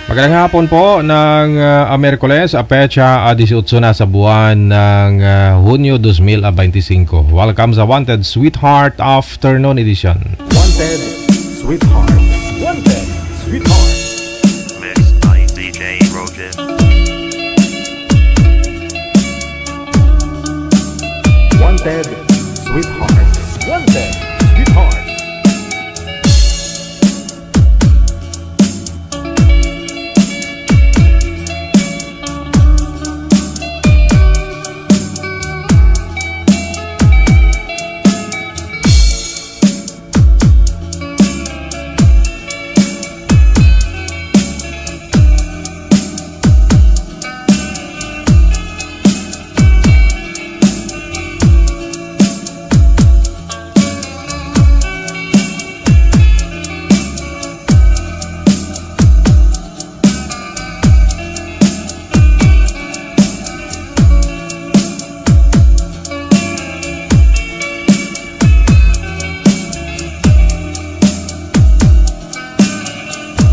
Magandang hapon po ng Miyerkules, petsa 18 na sa buwan ng Hunyo 2025. Welcome sa Wanted Sweetheart Afternoon Edition. Wanted Sweetheart. Wanted Sweetheart. Mixed by DJ Roger. Wanted Sweetheart. Wanted Sweetheart.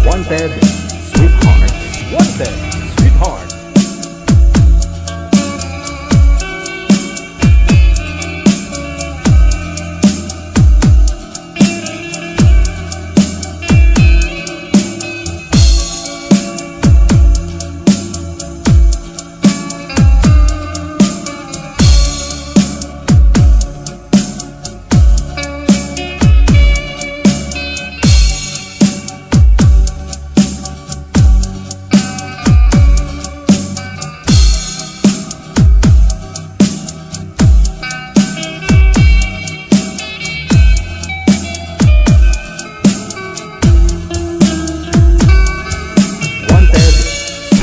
Wanted Sweetheart. Wanted Sweetheart.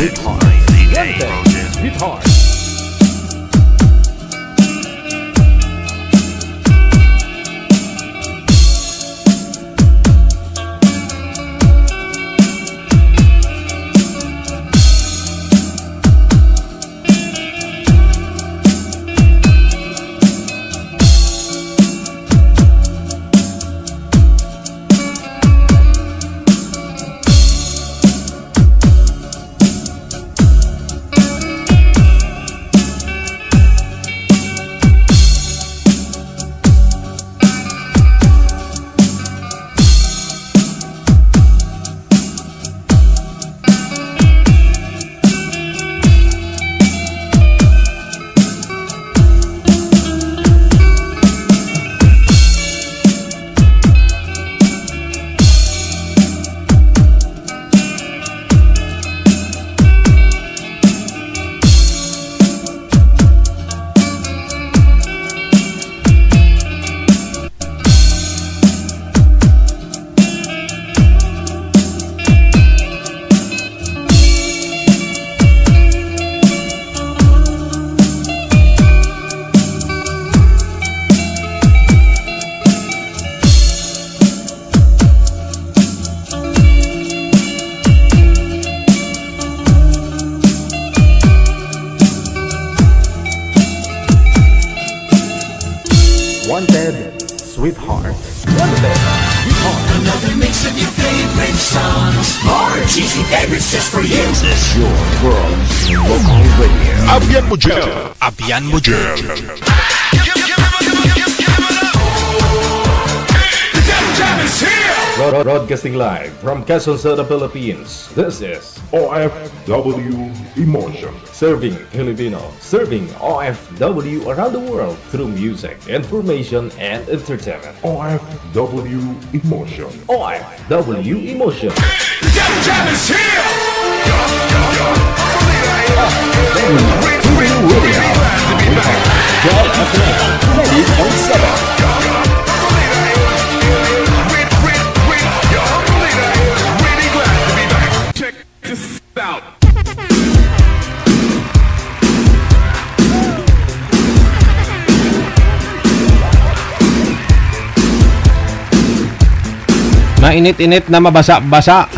Sweetheart. Wanted Sweetheart. Wanted Sweetheart. Another mix of your favorite songs. More cheesy favorites just for you. This is your world local radio. Abyan mo dyan. Abyan mo dyan. Broadcasting live from Quezon City, Philippines. This is OFW Emotion. Serving Filipino, serving OFW around the world through music, information, and entertainment. OFW Emotion. OFW Emotion. Jam is here. Check this out. Mainit-init na mabasa-basa.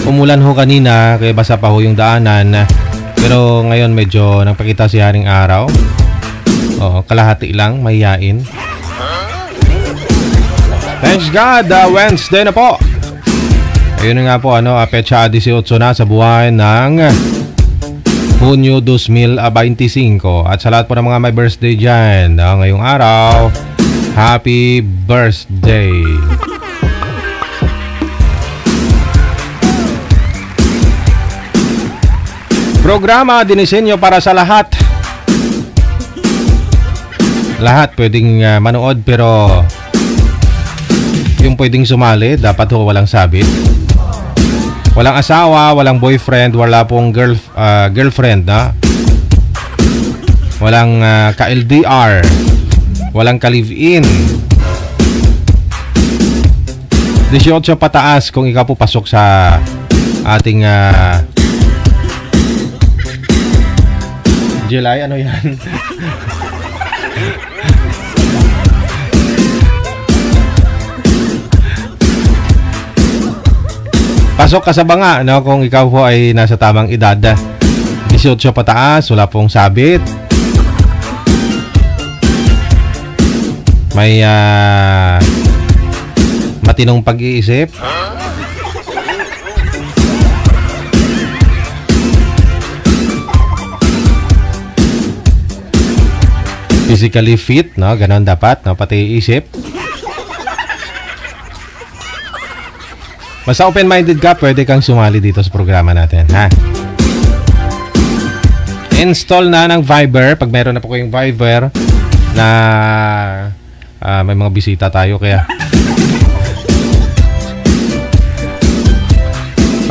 Umulan ho kanina, kaya basa pa ho yung daanan. Pero ngayon medyo nagpakita si Haring Araw. Oo, kalahati lang, mahihain. Thanks God, Wednesday na po. Ayun na nga po, petsa 18 na sa buwan ng Hunyo 2025. At sa lahat po ng mga may birthday dyan, ngayong araw, happy birthday. Programa dinisenyo para sa lahat. Lahat pwedeng manood, pero yung pwedeng sumali, dapat ho walang sabit. Walang asawa, walang boyfriend, wala pong girlfriend, na? Walang ka-LDR, walang ka-live-in. 18 pataas kung ikaw po pasok sa ating July, ano yan? Pasok ka sa banga, kung ikaw po ay nasa tamang edad. 18 pataas, wala pong sabit. May matinong pag-iisip. Physically fit, ganon dapat, pati isip. Basta open-minded ka, pwede kang sumali dito sa programa natin, ha? Install na ng Viber. Pag meron na po kayong Viber na may mga bisita tayo, kaya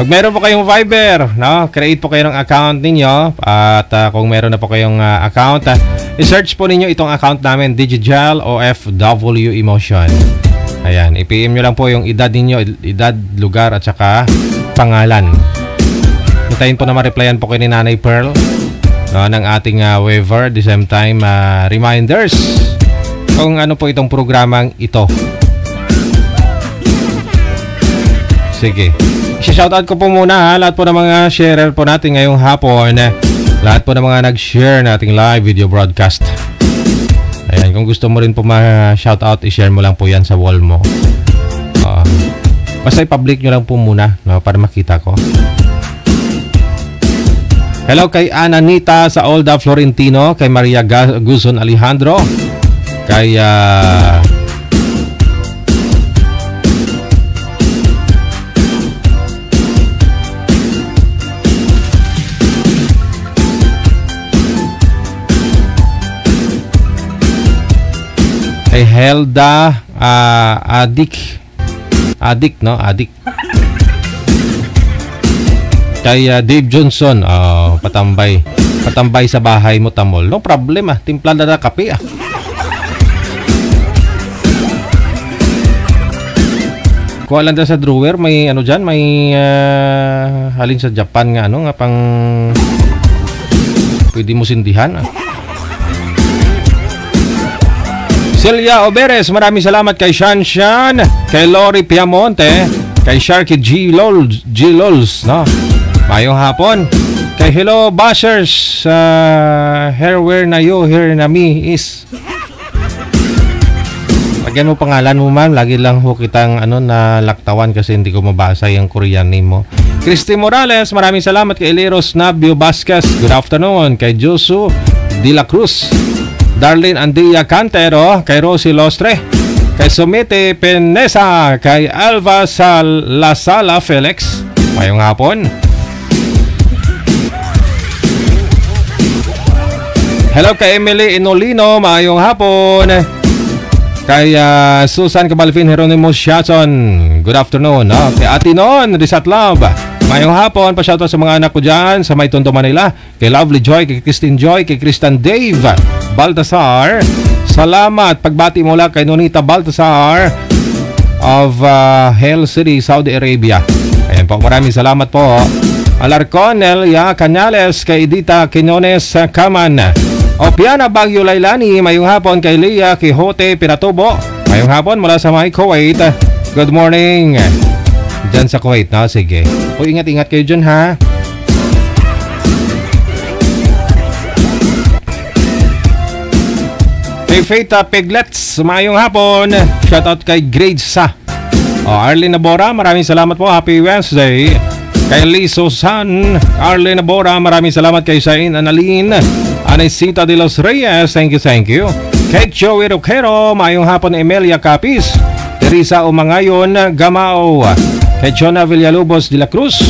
pag meron po kayong Viber, create po kayo ng account ninyo. At kung meron na po kayong account, i-search po ninyo itong account namin, Digijal OFW Emotion. Ayan, i-PM nyo lang po yung edad ninyo, edad, lugar, at saka pangalan. Hintayin po na ma-replyan po kayo ni Nanay Pearl ng ating waiver. At the same time, reminders kung ano po itong programang ito. Sige. Shoutout ko po muna, lahat po ng mga sharer po natin ngayong hapon. Lahat po ng mga nag-share nating live video broadcast. Ayan, kung gusto mo rin po ma-shoutout, i-share mo lang po yan sa wall mo. Basta i-public nyo lang po muna, para makita ko. Hello kay Ananita sa Olda Florentino, kay Maria Guzon Alejandro, kay kay Helda Adik, kay Dave Johnson, patambay sa bahay mo, tamol. No problem, timpla na kape, kuha lang sa drawer, may dyan, may halin sa Japan nga, nga pang pwede mo sindihan, Celia Oberes, maraming salamat kay Shanshan, kay Lori Piamonte, kay Sharky G. Lols, mayong hapon. Kay Hello Bashers, Hairwear na you, here na me is. Lagyan mo pangalan mo, ma'am. Lagi lang ho kitang na laktawan kasi hindi ko mabasa yung Korean name mo. Christy Morales, maraming salamat kay Eleros Nabio Vasquez. Good afternoon. Kay Josu De La Cruz, Darlene Andia Cantero, kay Rosie Lostre, kay Sumite Penesa, kay Alva Lasala Felix. Mayong hapon. Hello kay Emily Inolino, mayong hapon. Kay Susan Cabalvin Jeronimo Siason, good afternoon. Kay Atinon Risat Love, mayong hapon. Pa-shoutout sa mga anak ko dyan sa May Tondo, Manila. Kay Lovely Joy, kay Christine Joy, kay Christian Dave Baltasar. Salamat. Pagbati mula kay Nonita Baltasar of Hell City, Saudi Arabia. Ayan po, maraming salamat po. Alarcon Elia Canales, kay Edita Quinones Kaman, Opiana Baguio Lailani, mayong hapon. Kay Leah Quijote Pinatubo, mayong hapon mula sa may Kuwait. Good morning dyan sa Kuwait, sige. Ingat-ingat kayo dyan, ha. Kay Faith Piglets, maayong hapon. Shoutout kay Grade Sa. Arlene Nabora, maraming salamat po. Happy Wednesday. Kay Lee Susan, Arlene Nabora, maraming salamat. Kay Sain Analin, Anesita de los Reyes, thank you. Kay Joey Roquero, maayong hapon. Emelia Capis, Teresa Umangayon, Gamao. Kay Jonah Villalobos de la Cruz.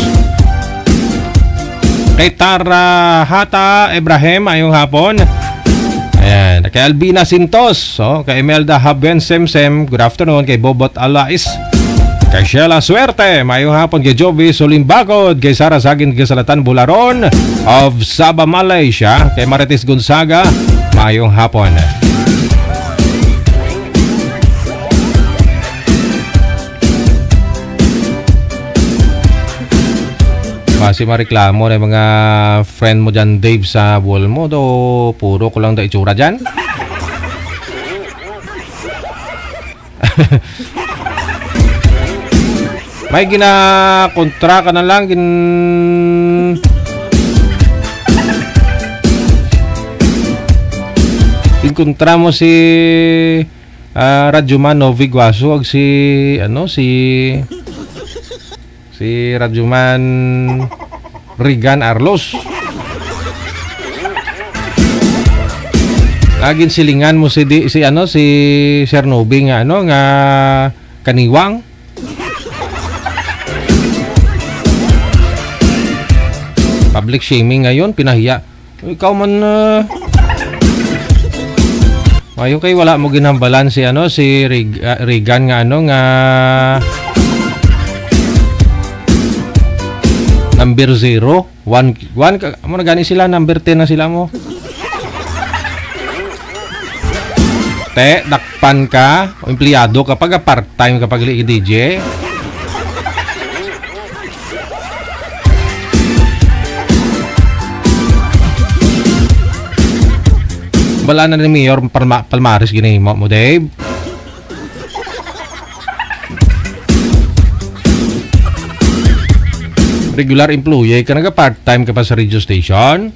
Kay Tara Hata Ibrahim, maayong hapon. Ayan, kay Albina Sintos, kay Imelda Haben Semsem, good afternoon. Kay Bobot Alais, kay Sheila Suerte, mayong hapon. Kay Jovi Solimbagod, kay Sara Sagin Gasalatan Bularon of Sabah, Malaysia. Kay Marites Gonzaga, mayong hapon. Kasi mareklamo na mga friend mo dyan, Dave, sa wall mo. Do, puro ko lang da itsura dyan. May ginakontra ka na lang. Inkontra mo si Radyoman Novig Waso. Si Radyoman Rigan Arlos. Laging silingan mo si Sir Nobi nga kaniwang. Public shaming ngayon, pinahiya. Ikaw man ayun kay wala mo ginambalan si Rigan nga number 0, 1 mo na gani sila, number 10 na sila mo. Dakpan ka, o empleyado kapag part-time kapag DJ. Bala na ni Mayor Palmares ginahimo mo, Dave. Regular employee ka naga part-time ka pa sa radio station.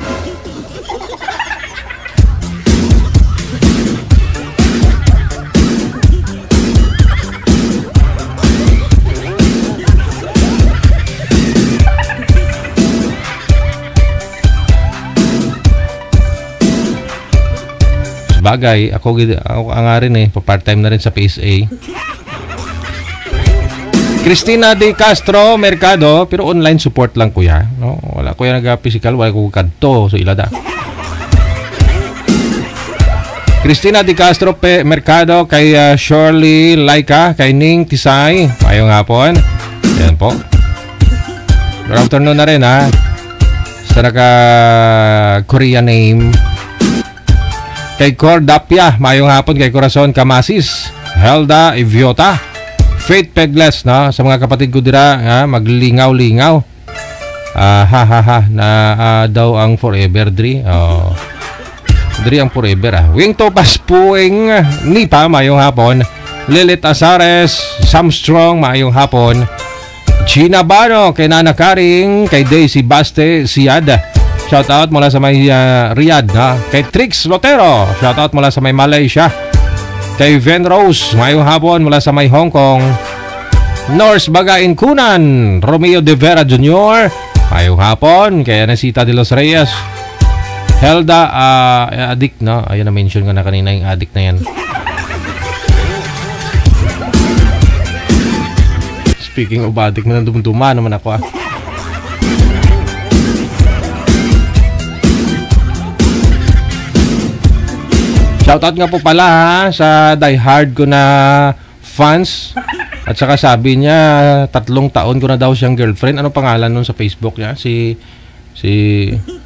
Sabagay, ako nga rin pa-part-time na rin sa PSA. Cristina de Castro Mercado, pero online support lang kuya, no? Wala kuya nag-physical, wala ko kadto so ilada. Cristina de Castro Mercado, kay Shirley Laika, kay Ning Tisay, mayong hapon. Ayan po. Good afternoon na rin sa naka Korean name. Kay Cordapia, mayong hapon. Kay Corazon Kamasis, Helda Iviota, Faith Pegles, no? Sa mga kapatid ko dira, maglingaw-lingaw. Na daw ang forever, Dri. Dri ang forever, Wing Topas Puing Nipa, mayong hapon. Lilith Azares, Sam Strong, mayong hapon. Gina Bano, kay Nana Karing, kay Daisy Baste Siada. Shoutout mula sa may Riyadh, Kay Trix Lotero, shoutout mula sa may Malaysia. Kay Ven Rose, mayong hapon mula sa may Hong Kong. Norse Bagain Kunan, Romeo de Vera Jr., mayong hapon. Kay Anesita de los Reyes, Helda addict, no? Ayun, na-mention ko na kanina yung addict na yan. Speaking of addict, dumduma naman ako Shoutout nga po pala sa diehard ko na fans. At saka sabi niya 3 taon ko na daw siyang girlfriend. Anong pangalan nun sa Facebook niya?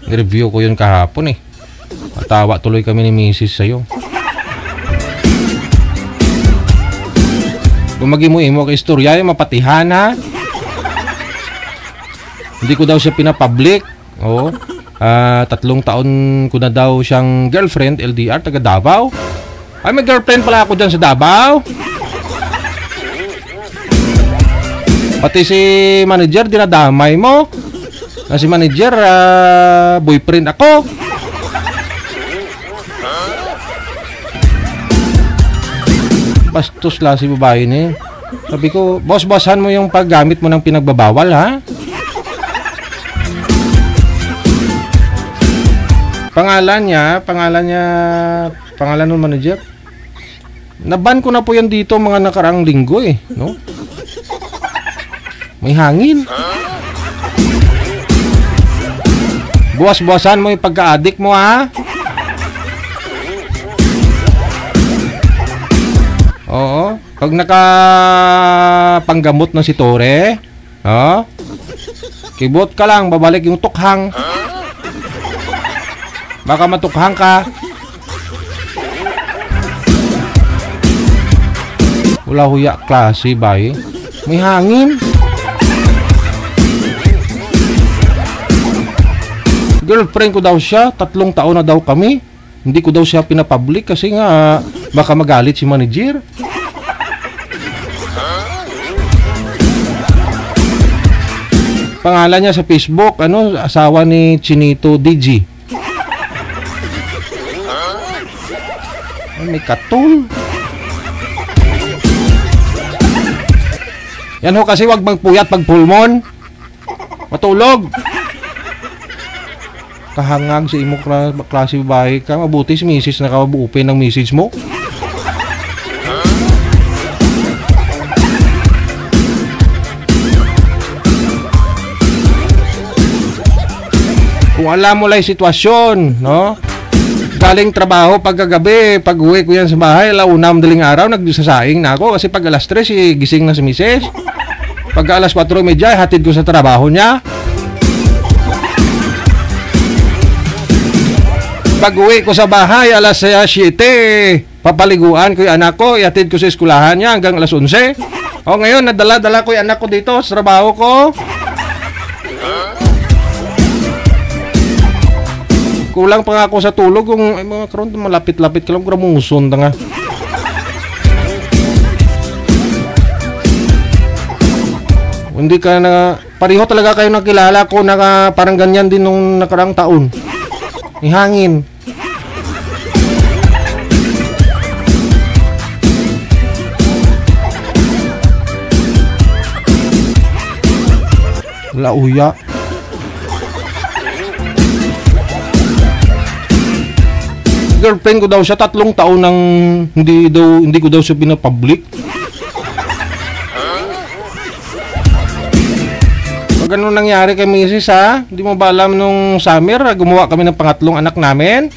Review ko yun kahapon Matawa tuloy kami ni Mrs. sa'yo. Kung mag-imo-imo ka istorya, yung mapatihan Hindi ko daw siya pinapublic. 3 taon ko na daw siyang girlfriend, LDR, taga Davao. Ay, may girlfriend pala ako dyan sa Davao. Pati si manager, dinadamay mo. Na si manager, boyfriend ako. Bastos la si babae ni. Sabi ko, boss-bossan mo yung paggamit mo ng pinagbabawal, ha? Pangalan ng manager. Naban ko na po yan dito mga nakaraang linggo eh, no? May hangin. Buwas-buwasan mo yung pagka-addict mo, ha? Oo. Pag nakapanggamot na si Tore, kibot ka lang, babalik yung tukhang. Baka matukhang ka. Wala huya klase, bay. May hangin. Girlfriend ko daw siya, 3 taon na daw kami. Hindi ko daw siya pinapublic kasi nga baka magalit si manager. Pangalan niya sa Facebook, asawa ni Chinito DG. May katul. Yan ho kasi wag magpuyat pag pulmon. Matulog. Kahangag sa imo klase babae ka, mabuti si misis na kabuupin ng message mo. Kung alam mo lang yung sitwasyon, no? Galing trabaho pagkagabi, pag uwi ko yan sa bahay, 1:00 madaling araw, nagsasaing na ako kasi pag alas 3, gising na si misis. Pag alas 4:30, hatid ko sa trabaho niya. Pag uwi ko sa bahay, alas 7, papaliguan ko yung anak ko, ihatid ko sa eskulahan niya hanggang alas 11. O ngayon, nadala-dala ko yung anak ko dito sa trabaho ko. Kulang pa nga ako sa tulog kung mga karon malapit-lapit ka lang gramuson nga. Hindi ka na pareho talaga kayo nakilala ko na parang ganyan din nung nakarang taon. May hangin. Wala uya. Girlfriend ko daw siya 3 taon nang hindi ko daw siya pinapublic. Pag ano nangyari kay Mrs. ha? Hindi mo ba alam nung summer gumawa kami ng pangatlong anak namin?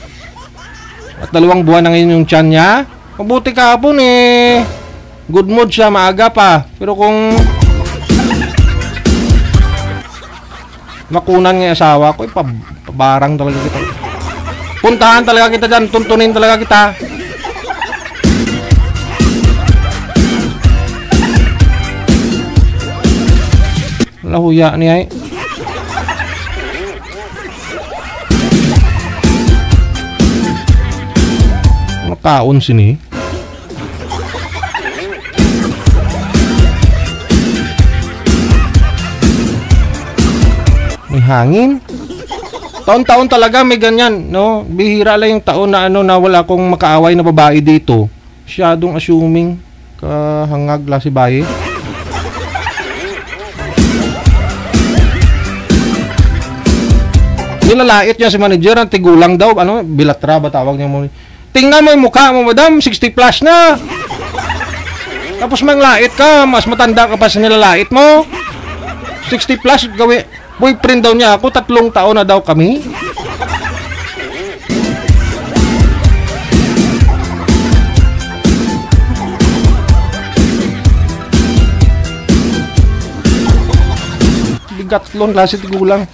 At 2 buwan na ngayon yung tiyan niya. Mabuti kahapon eh. Good mood siya, maaga pa. Pero kung makunan ng asawa ko, pabarang talaga kita. Puntahan talaga kita dyan, tuntunin talaga kita. Lahuya niya eh. Makaon sini. May hangin. Taon-taon talaga may ganyan, no? Bihira lang yung taon na na wala akong makaaway na babae dito. Masyadong assuming kahangag la si baye. Nilalait niya si manager, ang tigulang daw, bilatra ba tawag niya mo? Tingnan mo yung mukha mo, madam, 60 plus na. Tapos manglait ka, mas matanda ka pa sa nilalait mo. 60 plus, boyfriend daw niya ako, 3 taon na daw kami. Bigatlon, klase tigulang.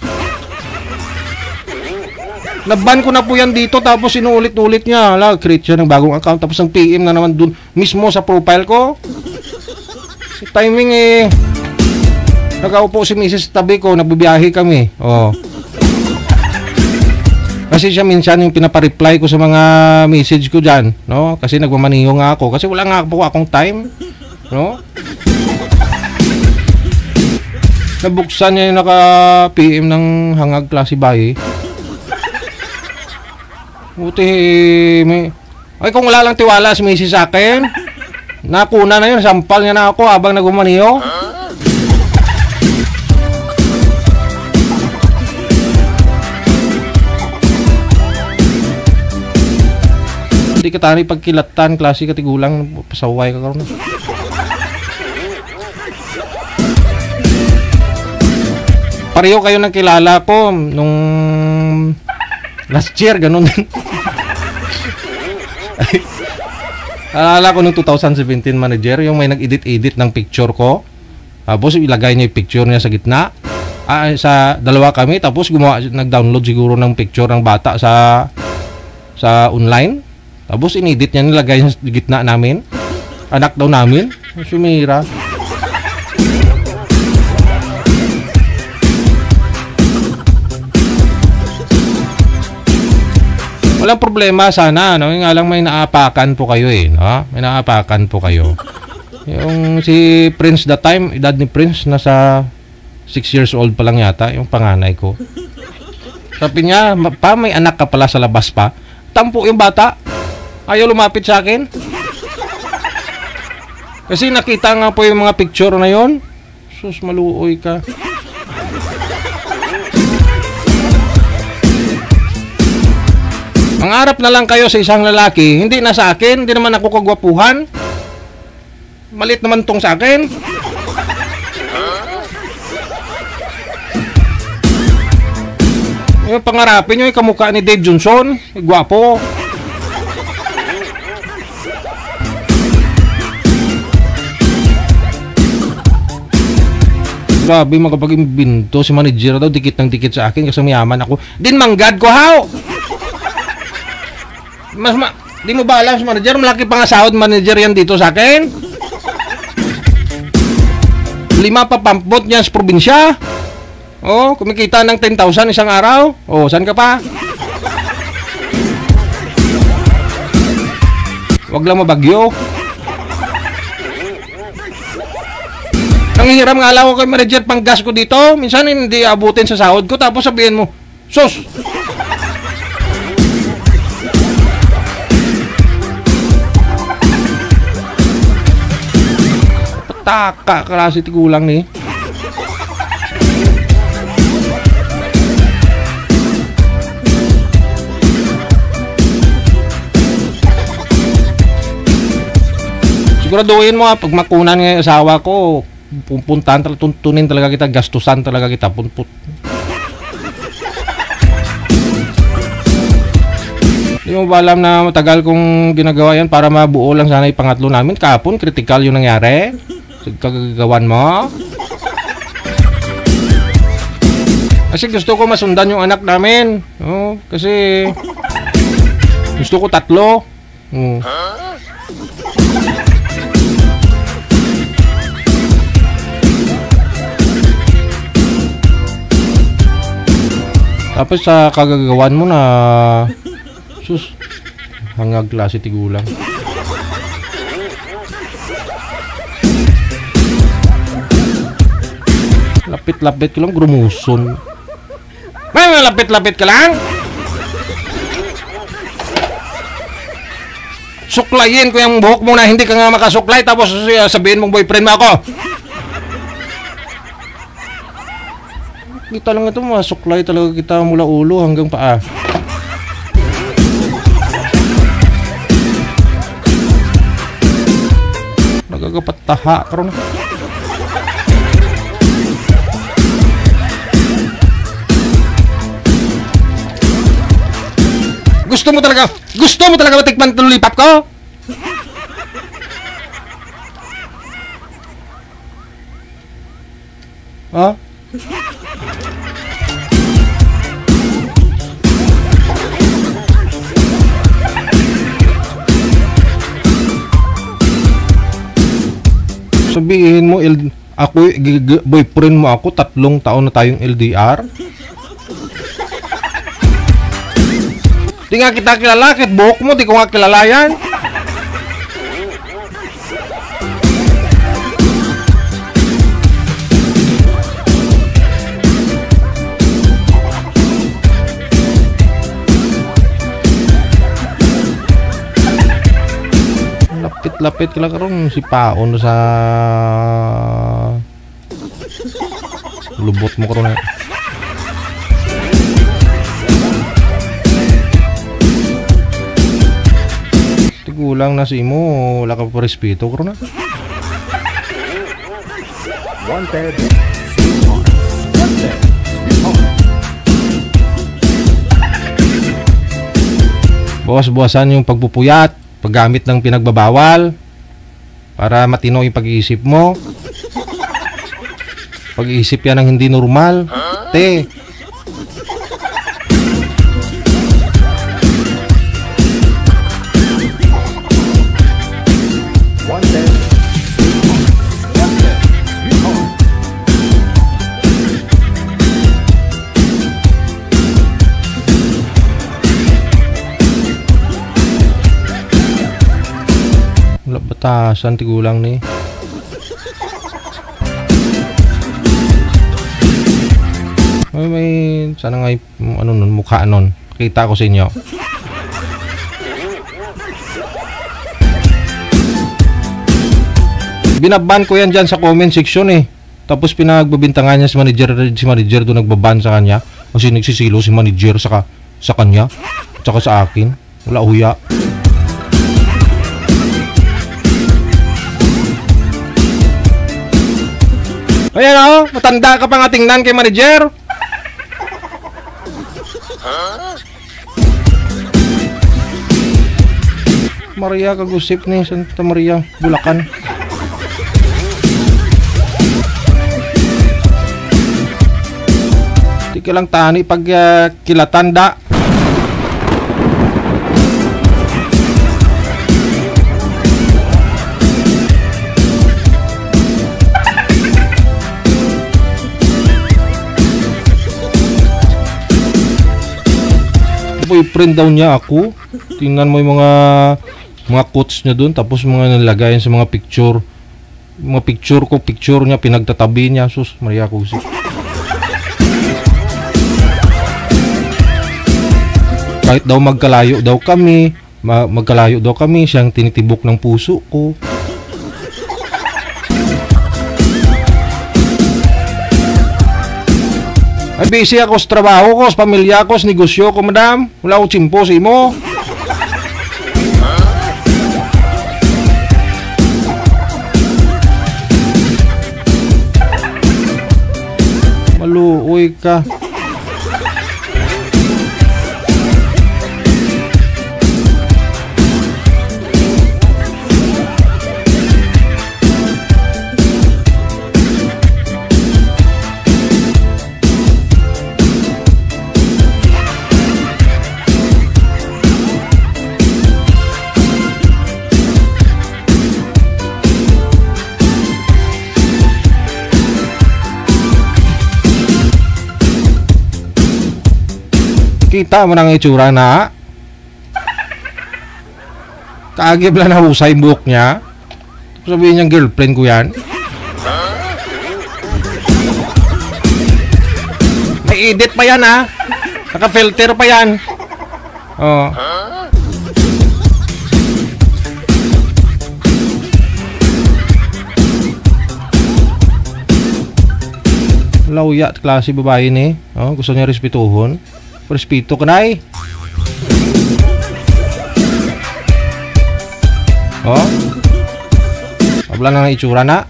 Naban ko na po yan dito, tapos inuulit-ulit niya. Create siya ng bagong account, tapos ang PM na naman dun mismo sa profile ko. Si timing eh. Nagaupo si Mrs. tabi ko, nagbibiyahe kami. Oh. Kasi siya minsan yung pinapareply ko sa mga message ko dyan, no? Kasi nagmamaniho nga ako. Kasi wala nga po akong time, no? Nabuksan niya yung naka-PM ng hangag klase bayi. Buti may... Ay, kung wala lang tiwala si Mrs. sa akin, Nakuna na yun, sampal niya na ako habang nagumaniyo. Hindi ka tani pagkilatan, klase ka tigulang, pasaway ka karon. Pareho kayo nang kilala ko nung last year, ganun din. Alala ko nung 2017 manager, yung may nag-edit-edit ng picture ko. Tapos ilagay niya yung picture niya sa gitna. Sa dalawa kami, tapos nag-download siguro ng picture ng bata sa online. Tapos inedit niya, nilagay niya sa gitna namin. Anak daw namin. Sumira. Walang problema sana, no? Yung nga lang may naapakan po kayo eh, no? May naapakan po kayo. Yung si Prince that time, edad ni Prince, nasa 6 years old pa lang yata, yung panganay ko. Sabi niya, pa may anak ka pala sa labas pa. Tampo yung bata. Ayaw lumapit sa akin. Kasi nakita nga po yung mga picture na yon. Sus, maluoy ka. Mangarap na lang kayo sa isang lalaki, hindi na sa akin, hindi naman ako kagwapuhan. Malit naman tong sa akin. Yung pangarapin nyo, yung kamukha ni Dave Johnson, gwapo. Grabe, magkapaging binto si manager daw, dikit ng dikit sa akin kasi mayaman ako. Din manggad ko, how? Di mo ba alam si manager? Malaki pang sahod manager yan dito sa akin. 5 pa pampot niya sa probinsya. Oh, kumikita ng 10,000 isang araw. Oh, saan ka pa? Wag lang mabagyo. Nangihiram nga lang ako kay manager pang gas ko dito. Minsan hindi abutin sa sahod ko tapos sabihin mo, sus! Taka, klase tigulang ni. Siguraduhin mo pag makunan ng asawa ko, pupuntahan talaga, tuntunin talaga kita, gastusan talaga kita, punput. Hindi mo ba alam na matagal kong ginagawa yan para mabuo lang sana yung pangatlo namin? Kahapon, critical yung nangyari. Kagagawan mo. Kasi gusto ko masundan yung anak namin. Oh, kasi gusto ko 3. Oh. Tapos sa kagagawan mo na sus, hangag klase tigulang. Lapit-lapit ka lang, grumuson. May lapit-lapit ka lang? Suklayin ko yung buhok mo na hindi ka nga makasuklay tapos sabihin mong boyfriend mo ako. Kita lang ito, masuklay talaga kita mula ulo hanggang paa. Nagagapataha karon. Gusto mo talaga matikman itong lipap ko? Ha? Sabihin mo, ako, boyfriend mo ako, 3 taon na tayong LDR. Di nga kita kilala, kahit buhok mo, di ko nga kilala yan. lapit-lapit ka lang karon si Paon sa lubot mo karon. Tigulang na si imo, wala ka pa respeto karon na. Wanted. Bawas-bawasan yung pagpupuyat, paggamit ng pinagbabawal para matino yung pag-iisip mo. Pag-iisip yan ng hindi normal. Te. Wanted. Wala batasan tigulang ni. May sana nga ano nun, mukha nun. Kita ko sa inyo. Binaban ko yan dyan sa comment section eh. Tapos pinagbabintangan niya si manager doon nagbaban sa kanya. Kasi nagsisilo si manager sa kanya. Tsaka sa akin. Wala huya. Ayan o, matanda ka pa nga tingnan kay manager. Maria kagusip ni Santa Maria, Bulacan. Di ka lang tani pag kilatanda. Boyfriend daw niya ako. Tingnan mo yung mga quotes niya doon, tapos mga nilagayan sa mga picture. Mga picture niya pinagtatabi niya. Sus, Maria Kusip. Kahit daw magkalayo daw kami, siyang tinitibok ng puso ko. Ay, busy ako sa trabaho ko, sa pamilya ko, sa negosyo ko, madam. Wala akong tsimpo sa imo. Maluoy ka. Kita mo nang itsura na. Kaagib lang nahusay buhok niya. Sabihin niyang girlfriend ko yan. May edit pa yan ha. Naka-filter pa yan. Oh. Lauya at klase babae ni. Oh, gusto niya respetuhon. Respeto ka na eh. Oh. Wala na ng itsura na.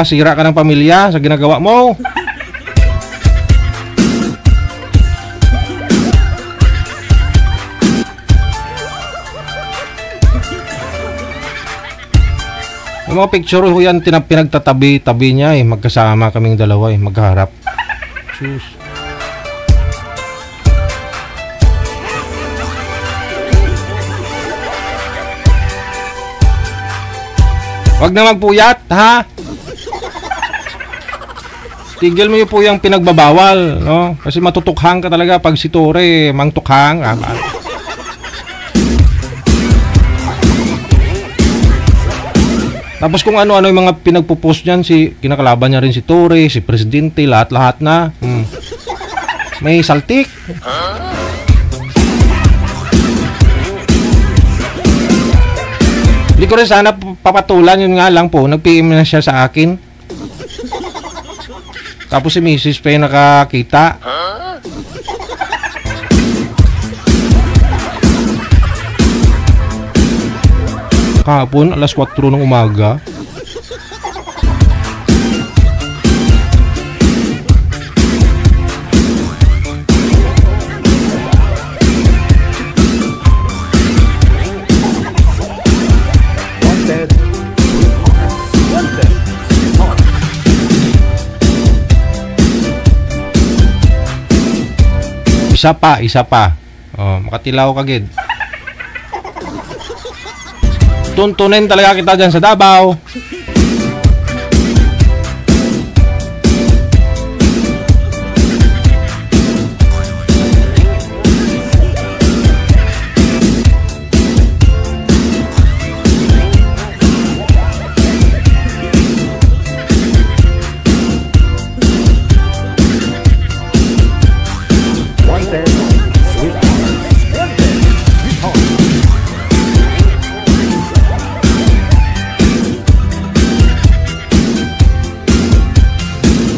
Sira ka ng pamilya sa ginagawa mo. Yung mga picture ko yan, pinagtatabi-tabi niya eh. Magkasama kaming dalawa eh, magharap. Sus. Wag na magpuyat, ha? Tigil mo yung po yung pinagbabawal, no? Kasi matutukhang ka talaga pag si Tore, mangtukhang. Tapos kung ano-ano yung mga pinagpo-post niyan, kinakalaban niya rin si Tore, si Presidente, lahat-lahat na. May saltik. Hindi ko rin sana papatulan, yun nga lang po, nag-PM na siya sa akin. Tapos si Mrs. pa yung nakakita. Kahapon, alas 4 ng umaga. Isa pa. Oh, makatilaw kagid. Tuntunin talaga kita dyan sa Davao.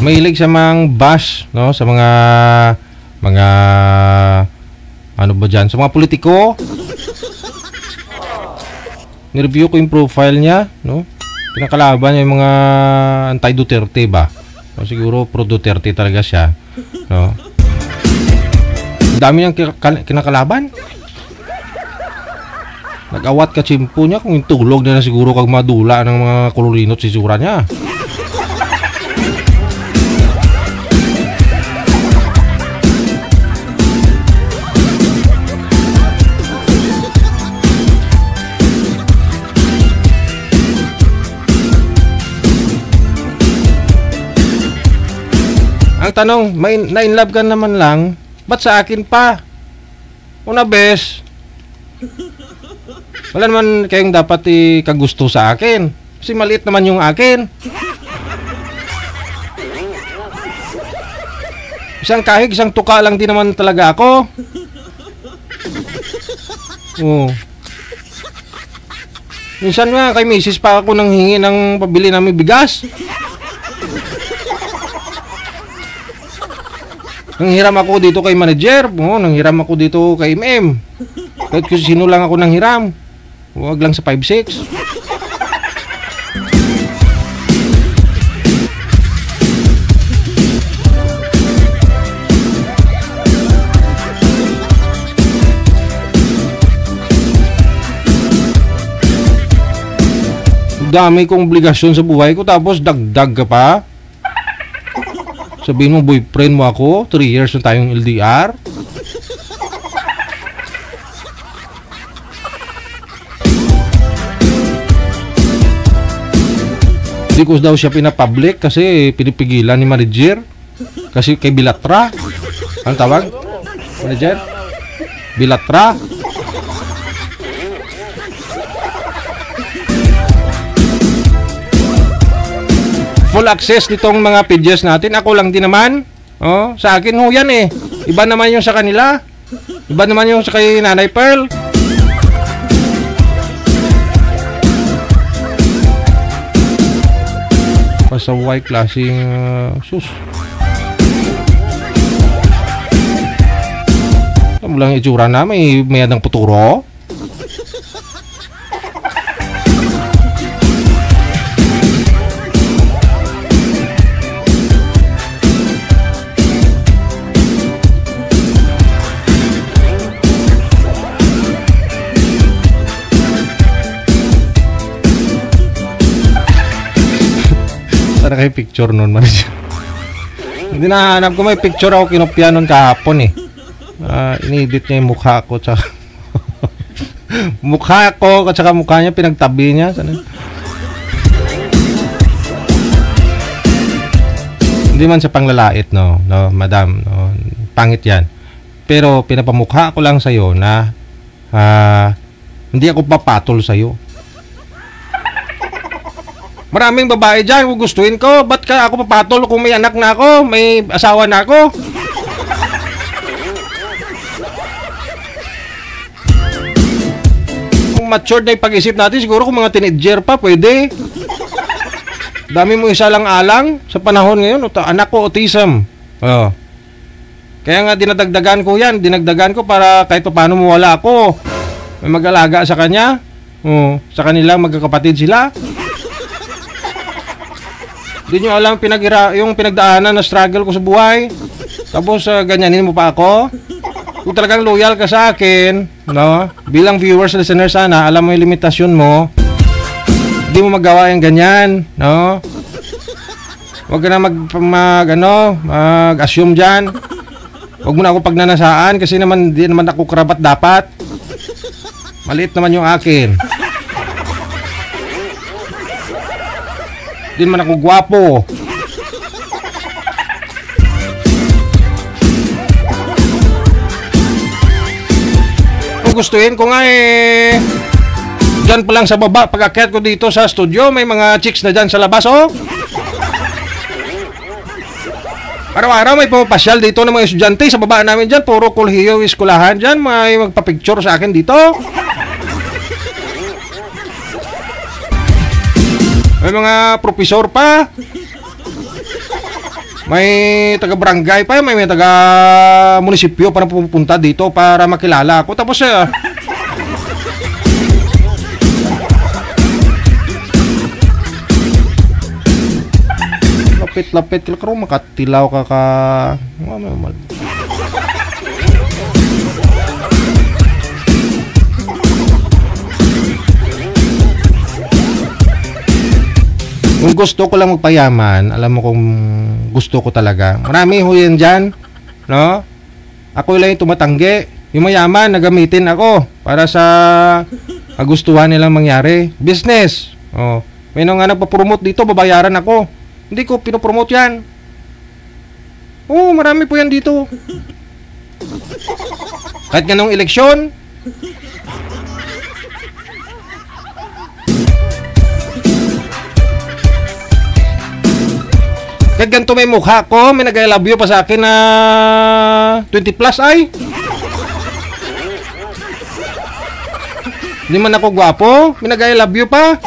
Mahilig sa mga bash, no, sa mga ano ba diyan, sa mga politiko. Ni-review ko yung profile niya, no. Pinakalaban niya yung mga anti-Duterte ba? O siguro pro-Duterte talaga siya, no. Ang dami niyang kinakalaban. Nag-awat ka chimpo niya kung tulog na siguro kag madula ng mga kolorino at sisura niya. Ang tanong, may na-inlove ka naman lang, ba't sa akin pa? Una bes, wala naman kayong dapat ikagusto sa akin. Kasi maliit naman yung akin. Isang kahig, isang tuka lang din naman talaga ako. Oh. Minsan nga kay misis pa ako nang hingi ng pabili namin bigas. Nanghiram ako dito kay manager, nanghiram ako dito kay MM. Kahit kung sino lang ako nanghiram. Huwag lang sa 5-6. Dami kong obligasyon sa buhay ko tapos dagdag ka pa. Sabihin mo boyfriend mo ako, 3 years na tayong LDR. Hindi ko daw siya pinapublic kasi pinipigilan ni manager. Kasi kay Bilatra. Ang tawag? Manager? Bilatra. Full access nitong mga pages natin. Ako lang din naman. Oh, sa akin ho yan eh. Iba naman yung sa kanila. Iba naman yung sa kay Nanay Pearl. Pasaway klaseng sus. Alam mo lang itsura na may mayadang puturo. Sana kayo picture nun, manager. Hindi nahanap ko, may picture ako kinopya nun kahapon eh. Inedit niya yung mukha ko tsaka mukha ko at saka mukha niya pinagtabi niya. Sana. Hindi man sa panglalait, no, madam, no, pangit yan. Pero pinapamukha ko lang sa'yo na hindi ako papatol sa'yo. Maraming babae dyan, gugustuhin ko. Ba't ka ako papatol kung may anak na ako, may asawa na ako? Kung matured na yung pag-isip natin. Siguro kung mga teenager pa, pwede. Dami mo isa lang alang sa panahon ngayon. Anak ko, autism. Oh. Kaya nga dinadagdagan ko yan. Dinagdagan ko para kahit paano mawala ako. May mag-alaga sa kanya. Oh. Sa kanila, magkakapatid sila. Hindi nyo alam yung pinagdaanan na struggle ko sa buhay. Tapos ganyanin mo pa ako. Kung talagang loyal ka sa akin, no? Bilang viewers, listener, sana alam mo yung limitasyon mo. Hindi mo magawa yung ganyan, no? Huwag ka na mag-assume dyan. Huwag mo na ako pagnanasaan kasi naman di naman ako karapat dapat. Maliit naman yung akin. Di naman ako gwapo. Kung gustuin ko nga dyan pa lang sa baba, pag-akyat ko dito sa studio, may mga chicks na dyan sa labas, oh. Araw-araw may pumapasyal dito ng mga estudyante sa baba namin dyan. Puro kulhiyo, iskulahan dyan. May magpa-picture sa akin dito. May mga profesor pa. May taga-barangay pa. May taga-munisipyo pa na pupunta dito para makilala ako. Tapos lapit-lapit karo makatilaw ka ka. Kung gusto ko lang magpayaman, alam mo kung gusto ko talaga. Marami ho yan dyan, no? Ako lang yung tumatanggi. Yung mayaman, nagamitin ako para sa kagustuhan nilang mangyari. Business. Oh. May nang nga nagpapromote dito, babayaran ako. Hindi ko pinopromote yan. Oo, marami po yan dito. Kahit ganong eleksyon. Kahit ganito may mukha ko, may nag-I love you pa sa akin na 20 plus ay. Hindi man ako gwapo, may nag-I love you pa.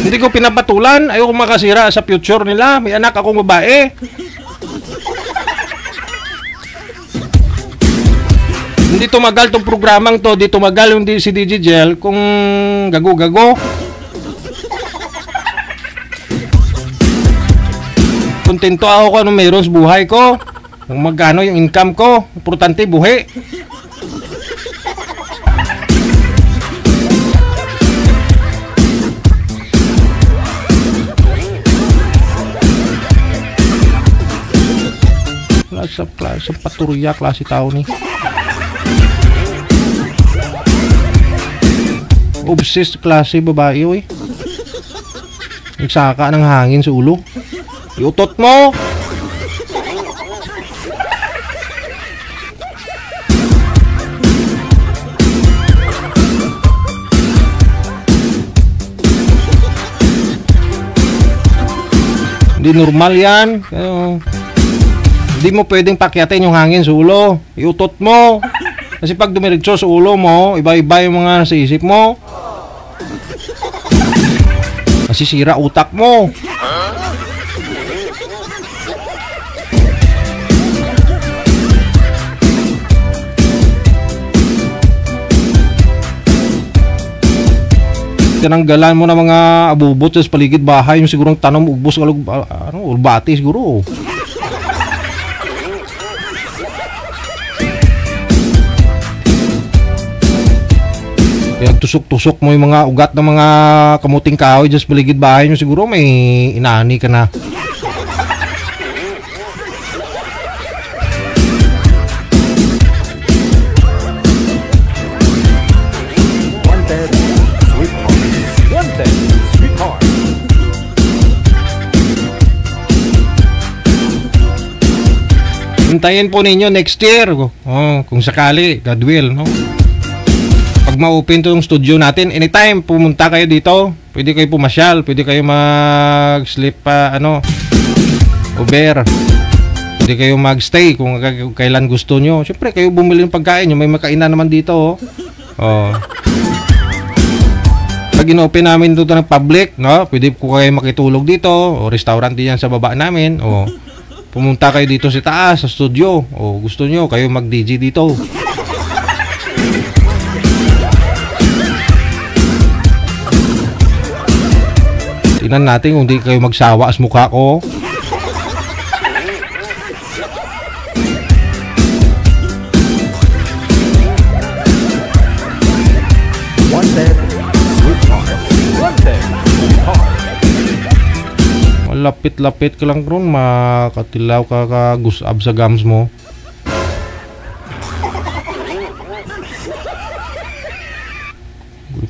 Hindi ko pinapatulan. Ayoko makasira sa future nila. May anak akong babae. Hindi tumagal tong programang to. Di tumagal yung si DJ Gel kung gago-gago. Kontento ako kung ano meron sa buhay ko. Kung magkano yung income ko. Importante buhay. Sa paturya klase tao ni. Obsessed klase babae oy. Nagsaka ng hangin sa ulo. Iutot mo. Hindi normal yan. Hindi mo pwedeng pakyatin yung hangin sa ulo. Iutot mo. Kasi pag dumiretso sa ulo mo, iba-iba yung mga nasa isip mo. Kasi sira utak mo. Tinanggalan mo na mga abubot sa paligid bahay, yung sigurong tanom ubos urbati siguro. Kaya tusok-tusok mo yung mga ugat ng mga kamuting kahoy dyan sa paligid bahay nyo, siguro may inaani ka na. Wanted, sweetheart. Wanted, sweetheart. Hintayin po ninyo next year. Kung sakali, God will, no? Pag ma-open to yung studio natin, anytime pumunta kayo dito, pwede kayo pumasyal, pwede kayo mag-sleep Uber. Pwede Pwede kayo magstay kung kailan gusto nyo. Siyempre, kayo bumili ng pagkain nyo. May makainan naman dito, oh. Oh. Pag in-open namin dito ng public, no? Pwede ko kayo makitulog dito. O restaurant din yan sa baba namin. O pumunta kayo dito sa taas, sa studio. O gusto nyo, kayo mag-DJ dito. Tingnan natin kung di kayo magsawa sa mukha ko. Lapit-lapit ka lang ron, makatilaw ka gusab sa gums mo.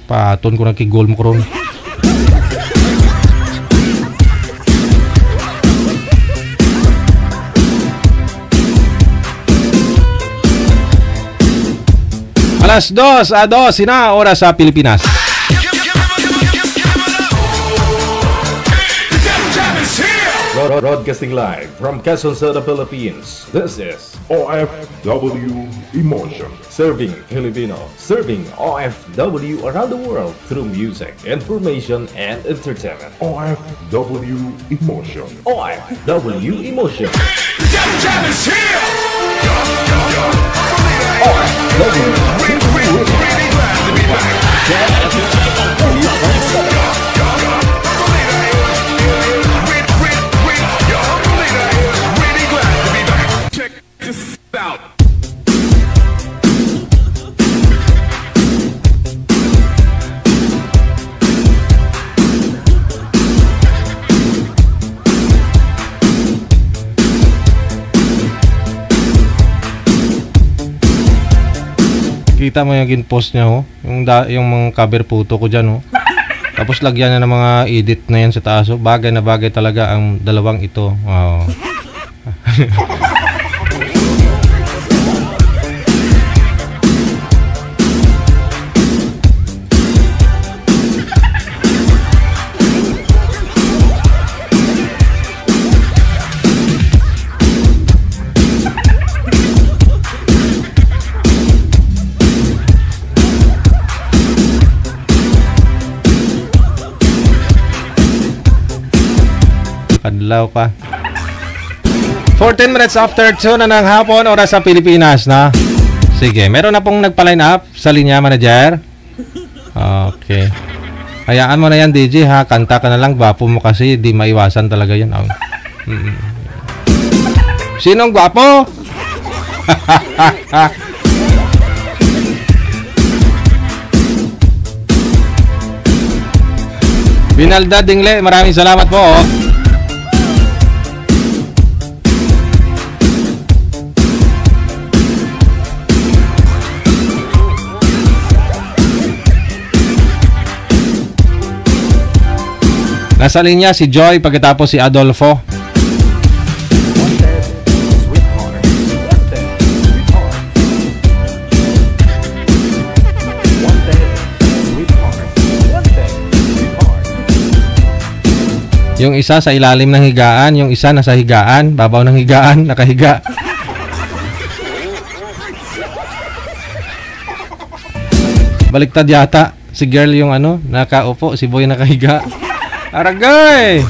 Paton ko ng kigol mo ron. Alas 2:12 na oras sa Pilipinas. Broadcasting live from Quezon City, Philippines. This is OFW Emotion. Serving Filipino, serving OFW around the world through music, information, and entertainment. OFW Emotion. OFW Emotion. Jam is here! Check this out. Kita mo yung post niya, oh. Yung mga cover photo ko dyan, oh. Tapos lagyan niya ng mga edit na yan sa taas, oh. Bagay na bagay talaga ang dalawang ito. Wow. Kadlaw pa. 14 minutes after 2 na ng hapon, oras sa Pilipinas, na. Sige, meron na pong nagpa-line up sa linya, manager. Okay. Hayaan mo na yan, DJ, ha. Kanta ka na lang, gwapo mo kasi, di maiwasan talaga yan. Sinong gwapo? Binalda Dingle, maraming salamat po, oh. Nasa linya si Joy, pagkatapos si Adolfo. Yung isa sa ilalim ng higaan, yung isa nasa higaan, babaw ng higaan, nakahiga. Baliktad yata. Si girl yung ano, nakaupo, si boy nakahiga. Aragay!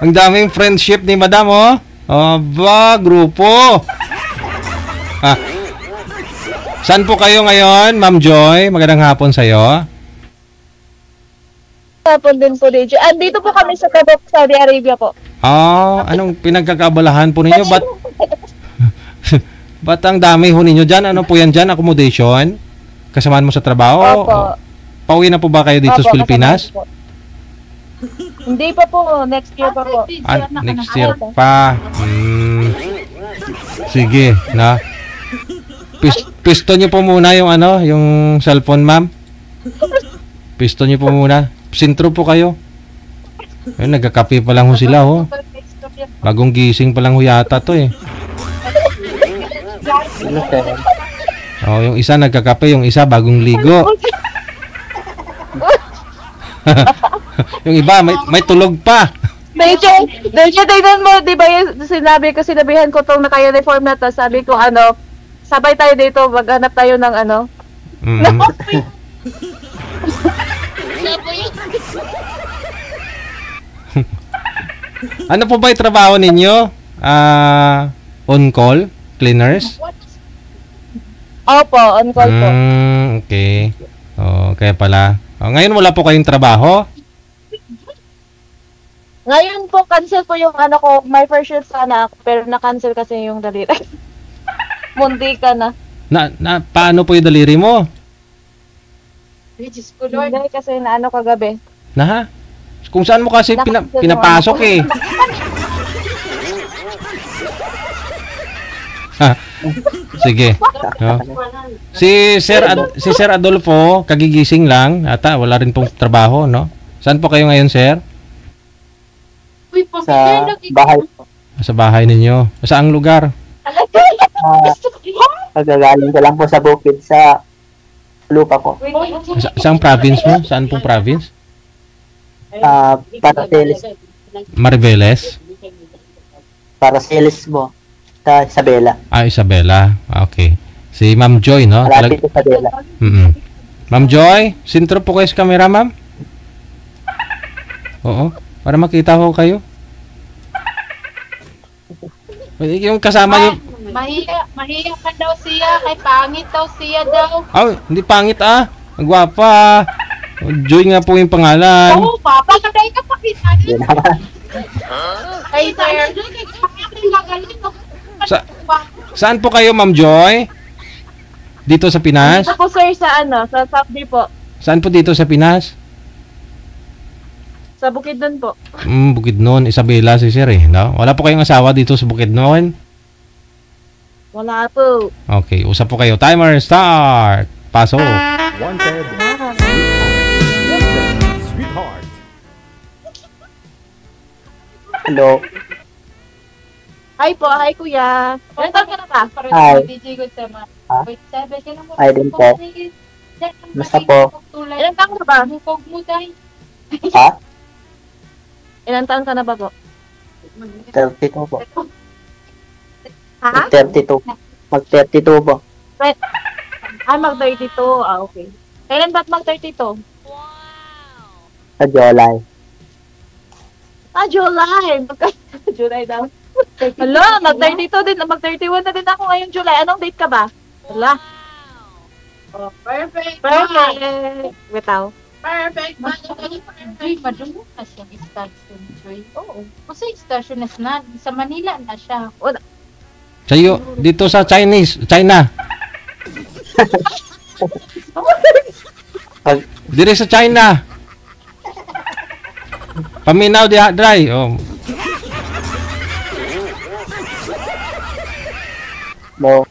Ang daming friendship ni madam, oh. Aba, grupo. Saan po kayo ngayon, Ma'am Joy? Magandang hapon sa'yo. Hapon din po, DJ. Andito po kami sa Tabuk, Saudi Arabia po. Anong pinagkakabalahan po ninyo? Ba't ang dami ho ninyo dyan? Ano po yan dyan? Accommodation? Kasamaan mo sa trabaho? Opo. Pauwi na po ba kayo dito sa Pilipinas? Hindi pa po. Next year pa po. Next year pa. Sige, na. Pisto nyo po muna yung ano, yung cellphone, ma'am. Pisto nyo po muna. Sintro po kayo. Ayun, nagkakape pa lang ho sila, ho. Bagong gising pa lang ho yata to, eh. Oh, yung isa nagkakape, yung isa bagong ligo. Yung iba, may tulog pa. Medyo tignan mo, di ba yung sinabihan ko tong naka-uniform na to, sabi ko sabay tayo dito, maghanap tayo ng Mm. Ano po ba yung trabaho ninyo? On-call? Cleaners? Opo, on call po. Okay. Kaya pala. Ngayon wala po kayong trabaho? Ngayon po, cancel po yung ko, my first shift sana ako, pero na-cancel kasi yung daliri. Munti ka na. Paano po yung daliri mo? Hindi kasi kagabi. Na? Kung saan mo kasi pinapasok eh. Sige. No? Si Sir Adolfo, kagigising lang. Ata, wala rin pong trabaho, no? Saan po kayo ngayon, Sir? Sa bahay po. Sa bahay ninyo. Saang lugar? Pagagaling ko lang po sa bukid sa lupa ko. Saang province mo? Saan pong province? Paracelis. Mariveles? Paracelis mo. Sa Isabela. Isabela. Okay. Si Ma'am Joy, no? Malapit sa Isabela. Ma'am Joy, sintro po kayo sa camera, ma'am? Oo. Para makita ko kayo. Yung kasama yung... Mahiya ka daw siya, kay pangit daw siya daw. Hindi pangit Ang gwapa. Joy nga po yung pangalan. Oo, papa, kaday ka pakita. Hindi naman. Ay, sir. Saan po kayo, Ma'am Joy? Dito sa Pinas? Dito po sir sa sa Saudi po. Saan po dito sa Pinas? Sa Bukidnon po. Bukidnon, Isabela si Sir eh, no? Wala po kayong asawa dito sa Bukidnon? Wala po. Okay, usap po kayo. Timer start. Paso. Wanted. Sweetheart. Hello. Hi po, hi kuya. Ilan taon ka na ba? Hi. DJ Good Tema. Ah? Wait, sabi ka lang mo. Hi din po. Basta po. Ilan taon ka na ba? Mukog mo dahil. Ha? Ilan taon ka na ba po? 32 po. Ha? 32. Mag-32 po. Mag-32. Okay. Kailan ba't mag-32? Sa July. July. July daw. Hala, mag-32 din. Mag-31 na din ako ngayong July. Anong date ka ba? Hala. Oh, perfect. Perfect. Bitaw. Perfect. Joy, madungo na siya station, Joy. Oo. Kasi station na sa Manila na siya. Sa'yo, dito sa China. Dire sa China. Paminaw di dry. No.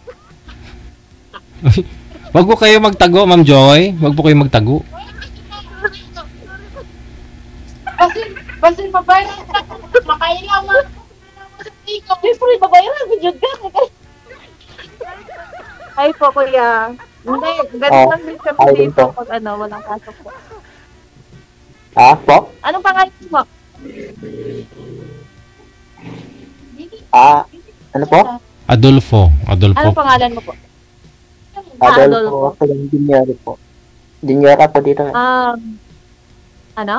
Wag po kayo magtago, Ma'am Joy. Wag po kayo magtago. Basin babae. Makailaw mo. Siyempre, babayaran ko dyan ka. Hi po, kuya. Hindi, ganun lang din kami hi din dito po. pag walang pasok po. Ha? Po? Anong pangalan mo? Ano po? Adolfo. Anong pangalan mo po? Adolfo. Ako yung junior po. Juniora po dito. Ano?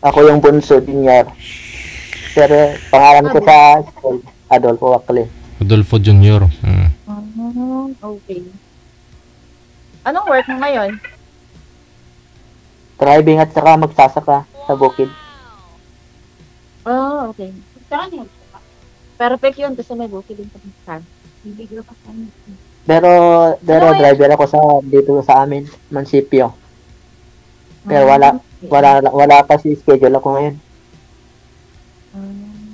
Ako yung bunso, junior. Pero pangalan ko sa school, Adolfo Wakli. Adolfo Junior. Okay. Anong work mo ngayon? Driving at saka magsasaka sa bukid. Okay. Perfect yun kasi may bukid din sa Pero driver ako dito sa amin, Mansipio. Pero wala pa si schedule ako ngayon.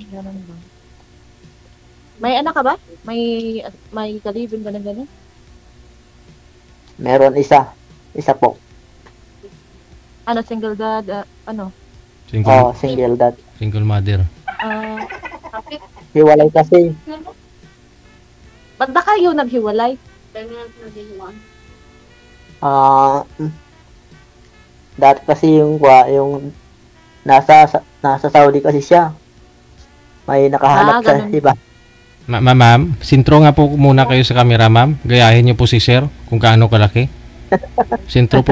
Ganun ba? May anak ka ba? May kalibin ka na gano'n? Meron isa po. Single dad? Single dad. Single mother. Hiwalay kasi. Ba't ba kayo naghiwalay? Dati kasi yung nasa Saudi kasi siya. May nakahanap sa ganun. iba. Ma'am, sintro nga po muna kayo sa camera, ma'am. Gayahin niyo po si sir kung gaano kalaki. Sintro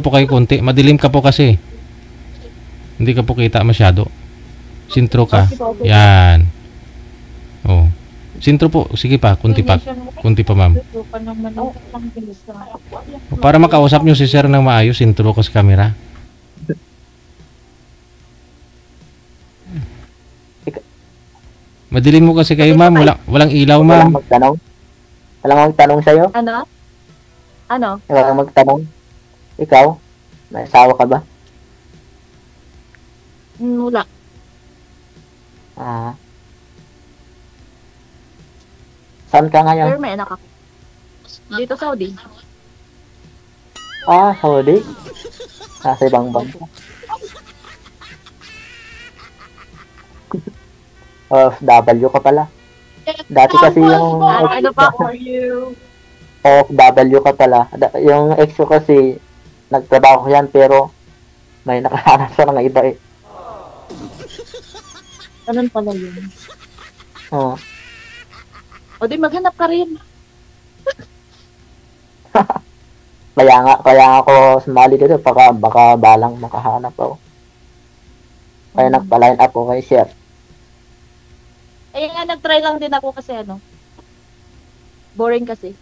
po kayo konti. Madilim ka po kasi. Hindi ka po kita masyado. Sintro ka. Yan. Oh. Sintro po. Sige pa, konti pa. Konti pa, ma'am. Para makausap niyo si sir ng maayos, sintro ko sa camera. Madilim mo kasi kayo, ma'am. Walang ilaw, ma'am. Walang magtanong sa'yo? Ano? Walang magtanong? Ikaw? May asawa ka ba? Wala. Saan ka ngayon? Pero may anak ako. Dito Saudi. Saudi? Nasa ibang bansa. OFW ka pala. Dati kasi yung Ano pa? OFW ka pala. Yung ex ko kasi nagtrabaho yan pero may nakahanap sa ng iba eh. Ganun pala yun. Oo. O di maghanap ka rin. Kaya nga ako sumali dito baka balang makahanap ako. Kaya nagpa-line up ako kay Chef. Nga, nag-try lang din ako kasi boring kasi.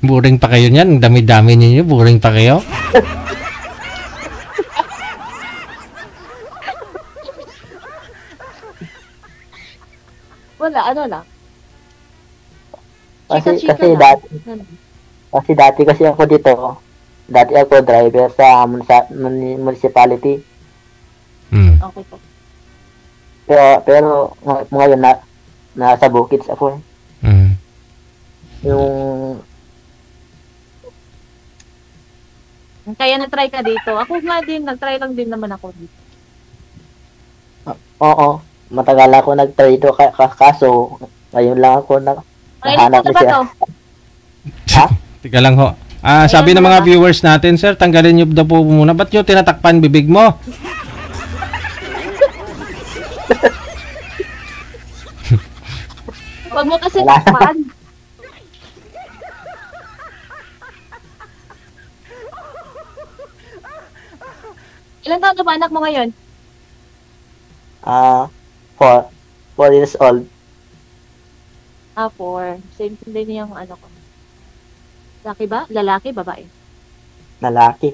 Boring pa kayo niyan. Dami-dami ninyo. Boring pa kayo. Wala, ano lang. Kasi dati kasi ako dito. Dati ako driver sa municipality. Okay po. Pero ngayon nasa Bukits ako eh. Yung kaya na-try ka dito. Ako nga din, nag-try lang din naman ako dito. Oo, matagal ako nag-try dito kaso ngayon lang ako nahanap na siya. Ha? Tika lang ho. Sabi ng mga viewers natin, sir, tanggalin niyo daw po muna. Ba't niyo tinatakpan bibig mo? Huwag mo kasi takpan. Ilan taon na ba anak mo ngayon? 4 years old. 4. Same din yung ano ko. Laki ba? Lalaki? Babae? Lalaki.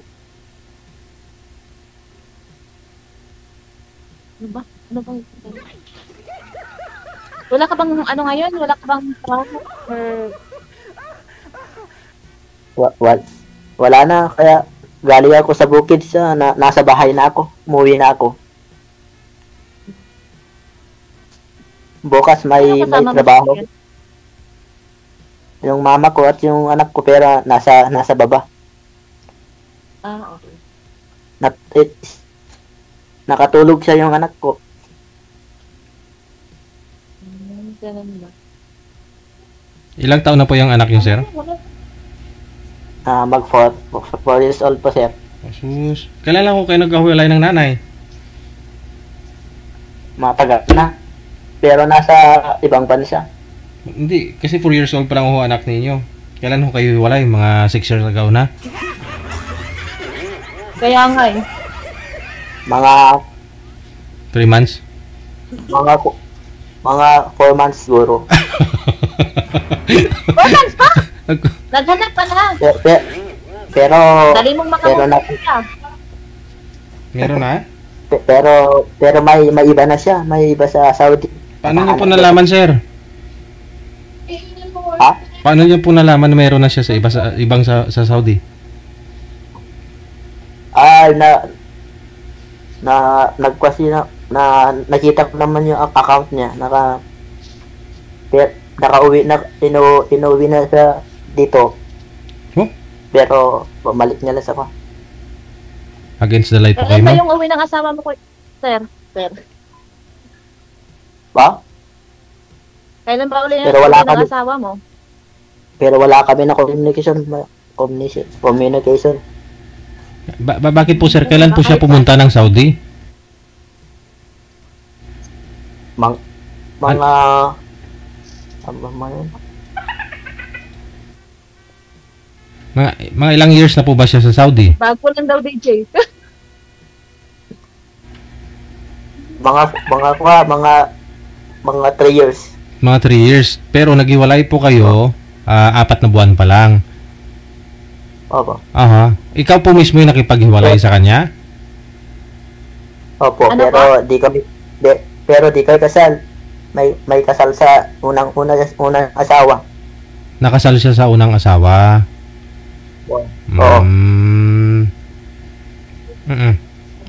Ano ba? Wala ka bang ano ngayon? Wala ka bang trabaho? Wala na, kaya galing ako sa bukid nasa bahay na ako. Umuwi na ako. Bukas may trabaho. Yung mama ko at yung anak ko pero nasa baba. Okay. Nakatulog siya yung anak ko. Ganun ba? Ilang taon na po yung anak niyo, sir? Mag 4 years old po, sir. Sus. Kailan lang ko kayo nagkahuwalay ng nanay? Matagal na. Pero nasa ibang bansa. Hindi, kasi 4 years old pa lang ho anak ninyo. Kailan ho kayo hiwalay? Mga 6 years ago na? Kaya nga eh. Mga 3 months? Mga 4 months siguro. 4 months pa? Naghanap pa na. Pero Dali mong makamuha siya. Meron na? Pero may iba na siya. May iba sa Saudi. Paano niyo po nalaman, sir? Ha? Paano niyo po nalaman na meron na siya sa ibang sa Saudi? Nagkwasi na nakita ko naman yung account niya. Nakauwi na, inuwi na siya dito. Oh? Pero bumalik niya lang sa ko. Against the light po kayo, Kailan ba ma'am? yung uwi ng asawa mo ko, sir? Ba? Kailan ba uli Pero wala ng kami- asawa mo? Pero wala kami na communication. Bakit po sir, kailan po siya pumunta ng Saudi? Mga ano ba yun? Mga ilang years na po ba siya sa Saudi? Bago lang daw DJ. mga 3 years. Mga 3 years. Pero naghiwalay po kayo, 4 na buwan pa lang. Opo. Aha. Ikaw po mismo yung nakipaghiwalay sa kanya? Opo, Ano pero di kami kasal. May kasal sa unang asawa. Nakasal siya sa unang asawa. Oo.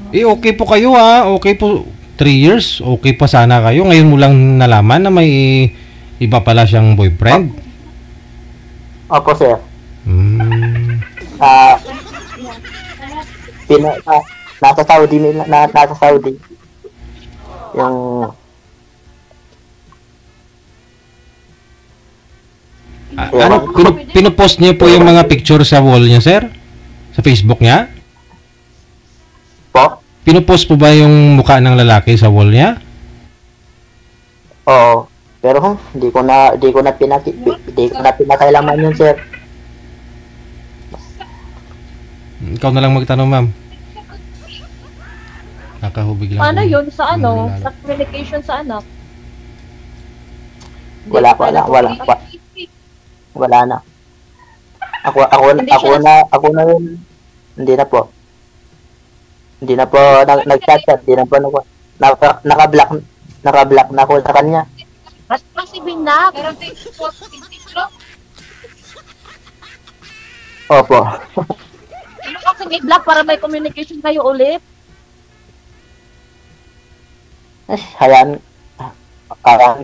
Okay po kayo okay po. 3 years, okay pa sana kayo. Ngayon mo lang nalaman na may iba pala siyang boyfriend. Opo, sir. Nasa Saudi. Yung Pinupost niya po yung mga picture sa wall niya, sir? Sa Facebook niya? po. Pinupost po ba yung mukha ng lalaki sa wall niya? Oo. Pero hindi ko na pinakailaman yun, sir. Ikaw na lang magtanong, ma'am. Nakahubig lang. Paano po. yun sa Yung sa communication sa anak? Wala na. Ako na yun. Hindi na po nag-chat, hindi na po naka-block na ako sa kanya. Mas kasi binak. Opo. Ano kasi i-block para may communication kayo ulit? Hayaan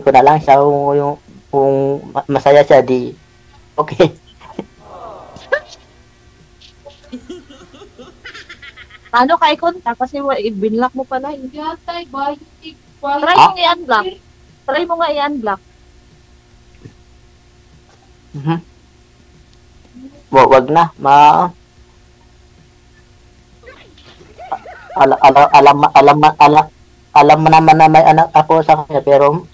ko na lang siya kung masaya siya, di okay. Paano ka i-contact? Kasi binlock mo pala. Try mo i-unblock. Try mo nga i-unblock. Wag na. Alam mo naman na may anak ako sa kanya, pero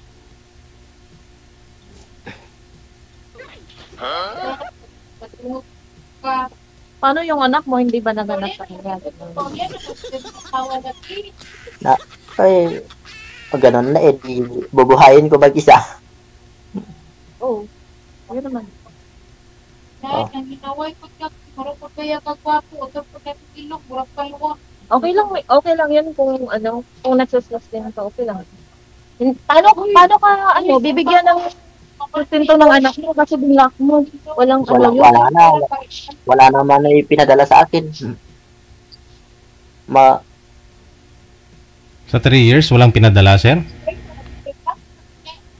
Paano yung anak mo hindi ba naganap sa kanya? Ganun na di bubuhayin ko mag-isa. Oo. Ayun naman. Okay lang yun kung kung nagsustain ka, okay lang. Paano ka bibigyan ng sustento ng anak mo kasi binlock mo. Wala naman na ipinadala sa akin. Sa 3 years, walang pinadala, sir?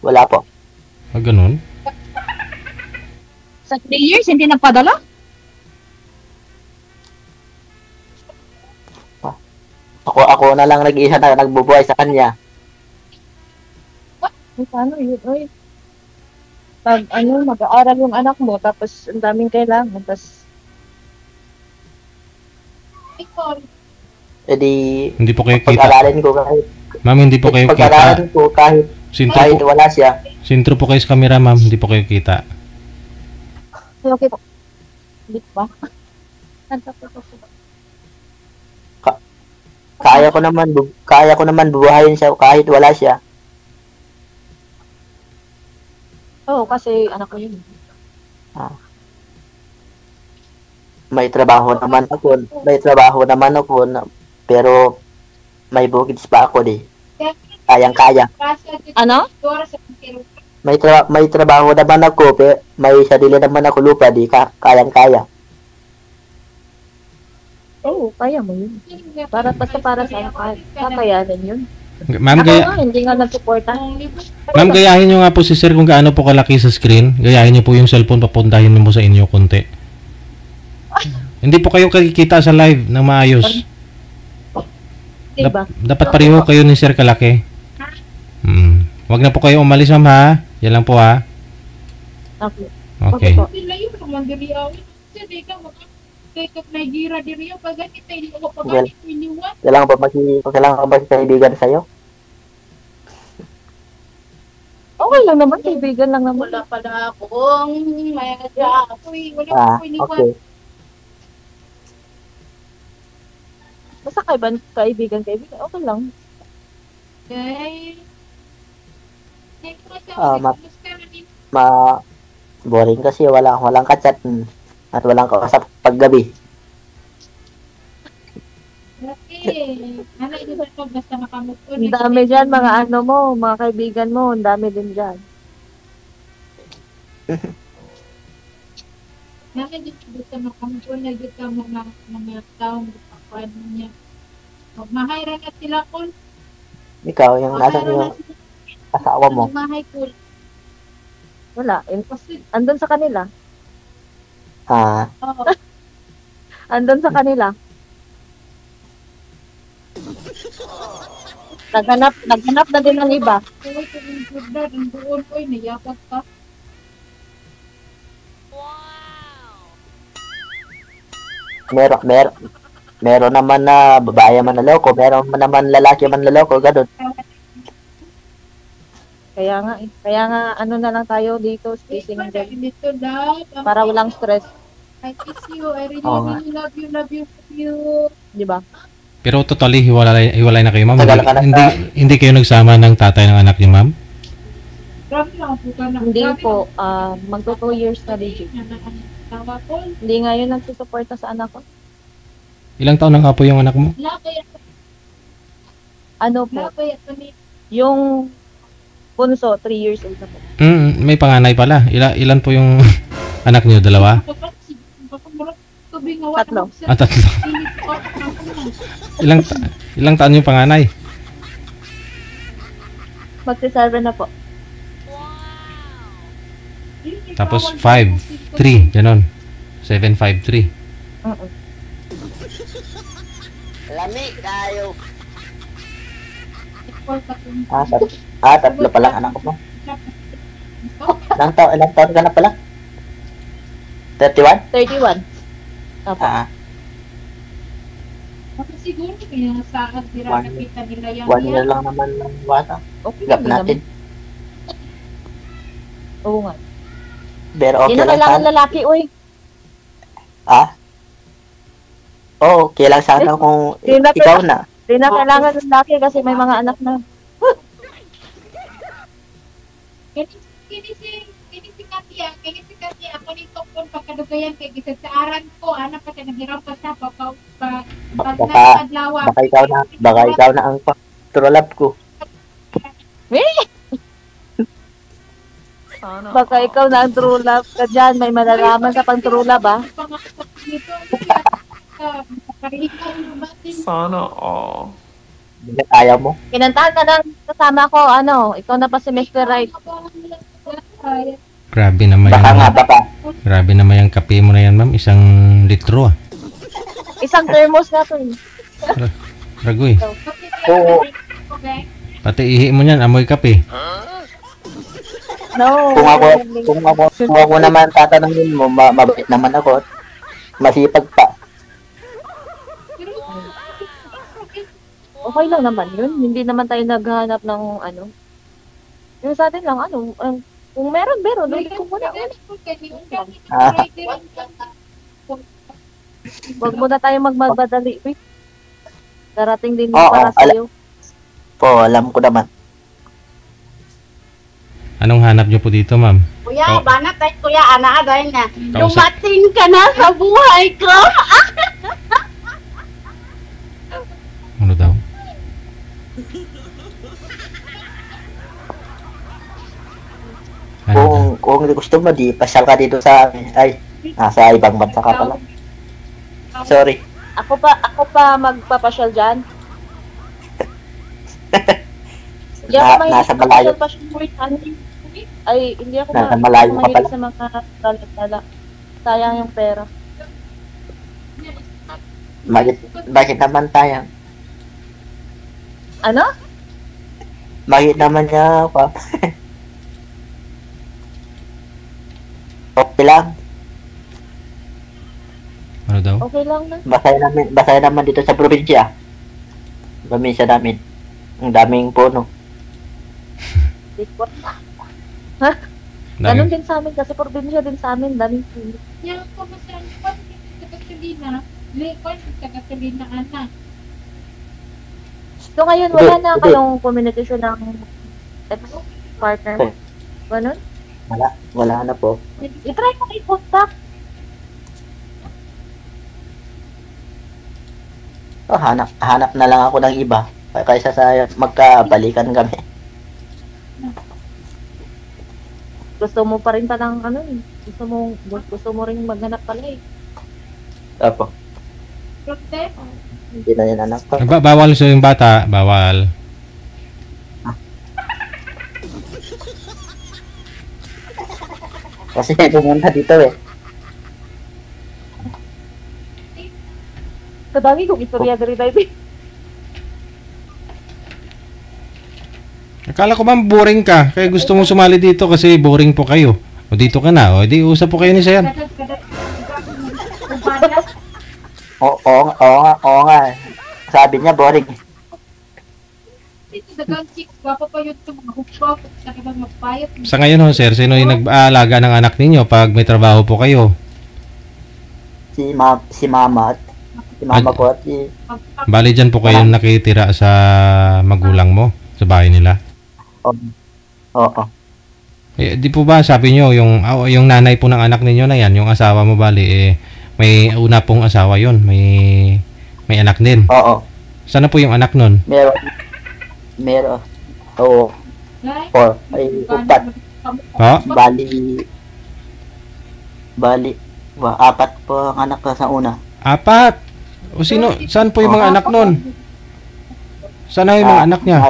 Wala po. Ganun? Sa 3 years, hindi nagpadala? Ako na lang nag-iisa na nagbubuhay sa kanya. Paano yun? Oy. Pag mag-aaral yung anak mo, tapos ang daming kailangan, tapos hindi po kayo kita. Pag-aralin ko kahit Ma'am, hindi po kayo kita. Pag-aralin ko kahit wala siya. Sintro po kayo sa camera, ma'am. Hindi po kayo kita. okay po. Hindi ba? Kaya ko naman bubuhayin siya kahit wala siya. Oo, kasi anak ko yun. May trabaho naman ako, pero may bukid pa ako di. Kayang-kaya. Ano? May trabaho naman ako, pero may sarili naman ako lupa di. Kayang-kaya. Oo, kaya mo yun. Para sa anak, kakayanin yun. Ma'am, hindi nga nagsuporta. Ma'am, gayahin nyo nga po si sir kung gaano po kalaki sa screen. Gayahin nyo po yung cellphone, papuntahin mo sa inyo konti. Hindi po kayo kikita sa live ng maayos. Diba? Dapat pareho kayo ni sir kalaki. Wag na po kayo umalis, ma'am, ha? Yan lang po, ha? Okay. Okay. kay kag Nigeria diri pag ganito ini ko pag Well, ganito iniwan. kailangan ba kaibigan sa'yo? Okay lang naman, kaibigan lang naman. Wala pala akong may ako'y wala Ah, ko iniwan. okay. Basta kaibigan, okay lang. Okay. Hindi ko kasi Ah, ako gusto na din. Boring kasi walang ka-chat at walang kausap paggabi. Kasi, ano ito sa basta makamukod. Ang dami dyan, mga ano mo, mga kaibigan mo, ang dami din dyan. Namin dito basta makamukod na dito mga taong paano niya. Magmahayra na sila ko. Ikaw, yung nasa yung asawa mo. Magmahay ko. Wala, Kasi, andun sa kanila. Ah, oo. Andun sa kanila. Naghanap na din ng iba. Kaya ito yung good na, ang buon ko ay nayakap ka. meron naman na babae man naloko, meron naman lalaki man naloko, ganun. Kaya nga, ano na lang tayo dito, spacing din. Dito daw. Para walang stress, I kiss you. I really, Oo nga. really love you, love you, love you. di ba? Pero totally hiwalay na kayo, ma'am. Tagal ka na Hindi kayo nagsama ng tatay ng anak niyo, ma'am? Grabe lang po ka na. Hindi Grabe po, magto 2 years na DJ. lang. Tawa ko. Hindi nga yun nagsusuporta sa anak ko. Ilang taon na nga po yung anak mo? Labay Ano po, kami. yung bunso, 3 years old na po. May panganay pala. Ilan po yung anak niyo? Dalawa? Tatlo. Tatlo. Ilang taon yung panganay? Magsi-7 na po. Tapos 5'3", ganon. 7'5'3". Lamig tayo. Ah, Tatlo pa lang anak mo. Ilang taon ka na pala? 31? 31. Opo. Ah, Kasi siguro kaya sa dira One- nakita nila yung 1 year lang naman ng bata. Okay Gap lang natin. naman. Oo nga. Pero Hindi okay na lang kailangan sana. lalaki, uy. Ah? Oo, okay lang sana kung Hindi na ikaw na. Hindi na kailangan lalaki kasi may mga anak na. Kini si Katia, ako nito po pagkadugayan kay gisag sa aran ko, anak pa siya naghirap pa siya, Baka ikaw na ang patrolab ko. Baka ikaw na ang true love ka dyan. May malalaman ka pang true love, ah. Sana all. Hindi ayaw mo. Kinantahan ka ng kasama ko, ano, ikaw na pa si Mr. Right. Grabe naman Baka. Grabe naman yung kape mo na yan, ma'am. 1 litro, ah. Isang thermos na to. Ragoy. Oo. Pati ihi mo niyan, amoy kape. No. Kung ako naman tatanungin mo, mabait naman ako. Masipag pa. Okay lang naman yun. Hindi naman tayo naghahanap ng ano. Yung sa atin lang, ano, kung meron. Hindi ko muna. Huwag muna tayo magmadali. Uy. Darating din yung Oo, para sa'yo. Alam ko naman. Anong hanap niyo po dito, ma'am? Kuya, Oh. banat tayo kuya, ana dahil na. Kausap. Dumating ka na sa buhay ko. Ano daw? Ano daw? Kung gusto mo, di pasyal ka dito sa amin. Ay, nasa ibang bansa ka pala. Sorry. Ako pa magpapasyal dyan. Hindi ako Nasa malayo. Ay, hindi ako Nasa malayo ka mahilig pala. sa mga tala. Sayang yung pera. Bakit naman tayo? Ano? Bakit naman niya pa? Okay lang. Ano daw? Okay lang na. Basaya naman dito sa probinsya. Probinsya namin. Ang daming puno. Ha? Ganun Dami. din sa amin kasi probinsya din sa amin, daming puno. Yang kumasan ko sa gasolina, lekon sa gasolina ana. So ngayon, wala na kayong communication ng ex-partner mo? Ganun? Wala na po. I-try mo i-contact. Hanap na lang ako ng iba. Kaysa sa magkabalikan kami. Gusto mo pa rin palang ano eh. Gusto mo rin maghanap pala eh. Opo. Protect. Hindi na yan anak ko. Bawal sa yung bata. Bawal. Kasi pumunta dito eh. Kadami kong istorya dari baby. Akala ko ba boring ka? Kaya gusto mong sumali dito kasi boring po kayo. O dito ka na. O di usap po kayo ni Sir. Oo nga. Sabi niya boring. Ito dagang chicks, guwapo pa yun ito, mga hukbap, sa ibang magpayat. Sa ngayon ho, Sir, sino yung nag-aalaga ng anak ninyo pag may trabaho po kayo? Si mama ko at si Bali dyan po kayo nakitira sa magulang mo, sa bahay nila. Oo. Eh, di po ba sabi nyo, yung nanay po ng anak ninyo na yan, yung asawa mo bali, may una pong asawa yon, may anak din. Oo. Sana po yung anak nun? Meron. Oo. 4. Ay, 4. Ha? Bali. 4 po ang anak ko sa una. 4? O saan po yung mga anak nun? Saan na yung mga anak niya?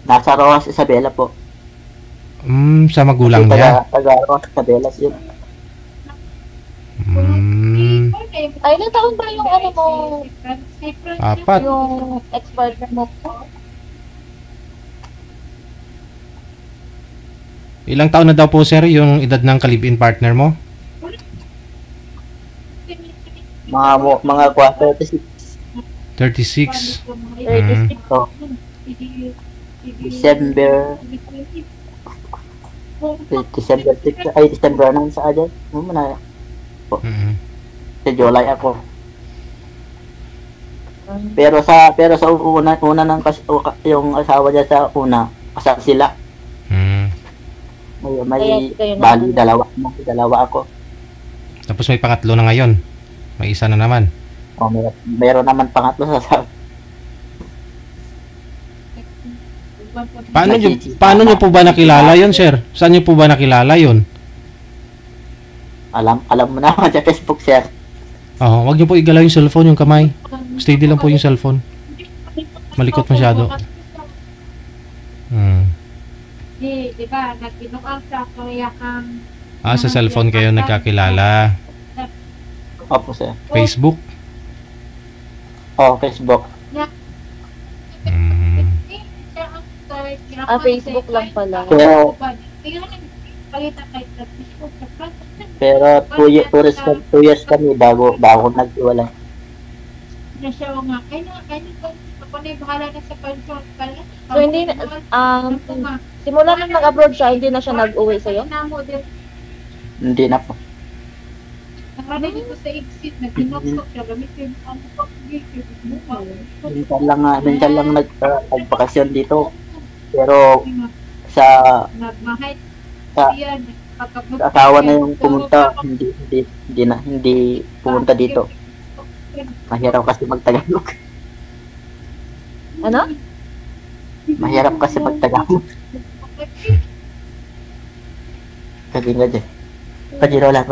Nasa Rojas Isabela po. Sa magulang niya? Taga Rojas Isabela yun. Ay, ilang taon ba yung ano mo? 4. Yung ex-partner mo? Ilang taon na daw po, Sir, yung edad ng ka-live-in partner mo? Mga 36. 36. 36. So, December 6 ay December nang sa aja. Muna. Sa July ako. Pero sa una ng yung asawa niya sa una, kasal sila. May bali dalawa ako. Tapos may pangatlo na ngayon. May isa na naman. Oh, meron naman pangatlo sa Paano nyo po ba nakilala yon, Sir? Saan nyo po ba nakilala yon? Alam mo naman sa Facebook, Sir. Oo, wag nyo po igalaw yung cellphone, yung kamay. Steady lang po yung cellphone. Malikot masyado. Di ba, nag-inuang sa kaya kang... Sa cellphone kayo nagkakilala. Opo, Sir. Facebook? Facebook. Facebook lang pala. Pero 2 years kami bago naghiwalay. Na siya nga, ay ako na bahala na sa pension pala. So hindi simula nang nag-abroad siya, hindi na siya nag-uwi sa'yo? Hindi na po. Nakana dito sa exit, nag-inokok siya, gamit yung Minsan lang nagbakasyon dito. Pero sa asawa na yung pumunta, hindi pumunta dito. Mahirap kasi magtagalog. Ano? Mahirap kasi magtagalog. Kaging Pajilola.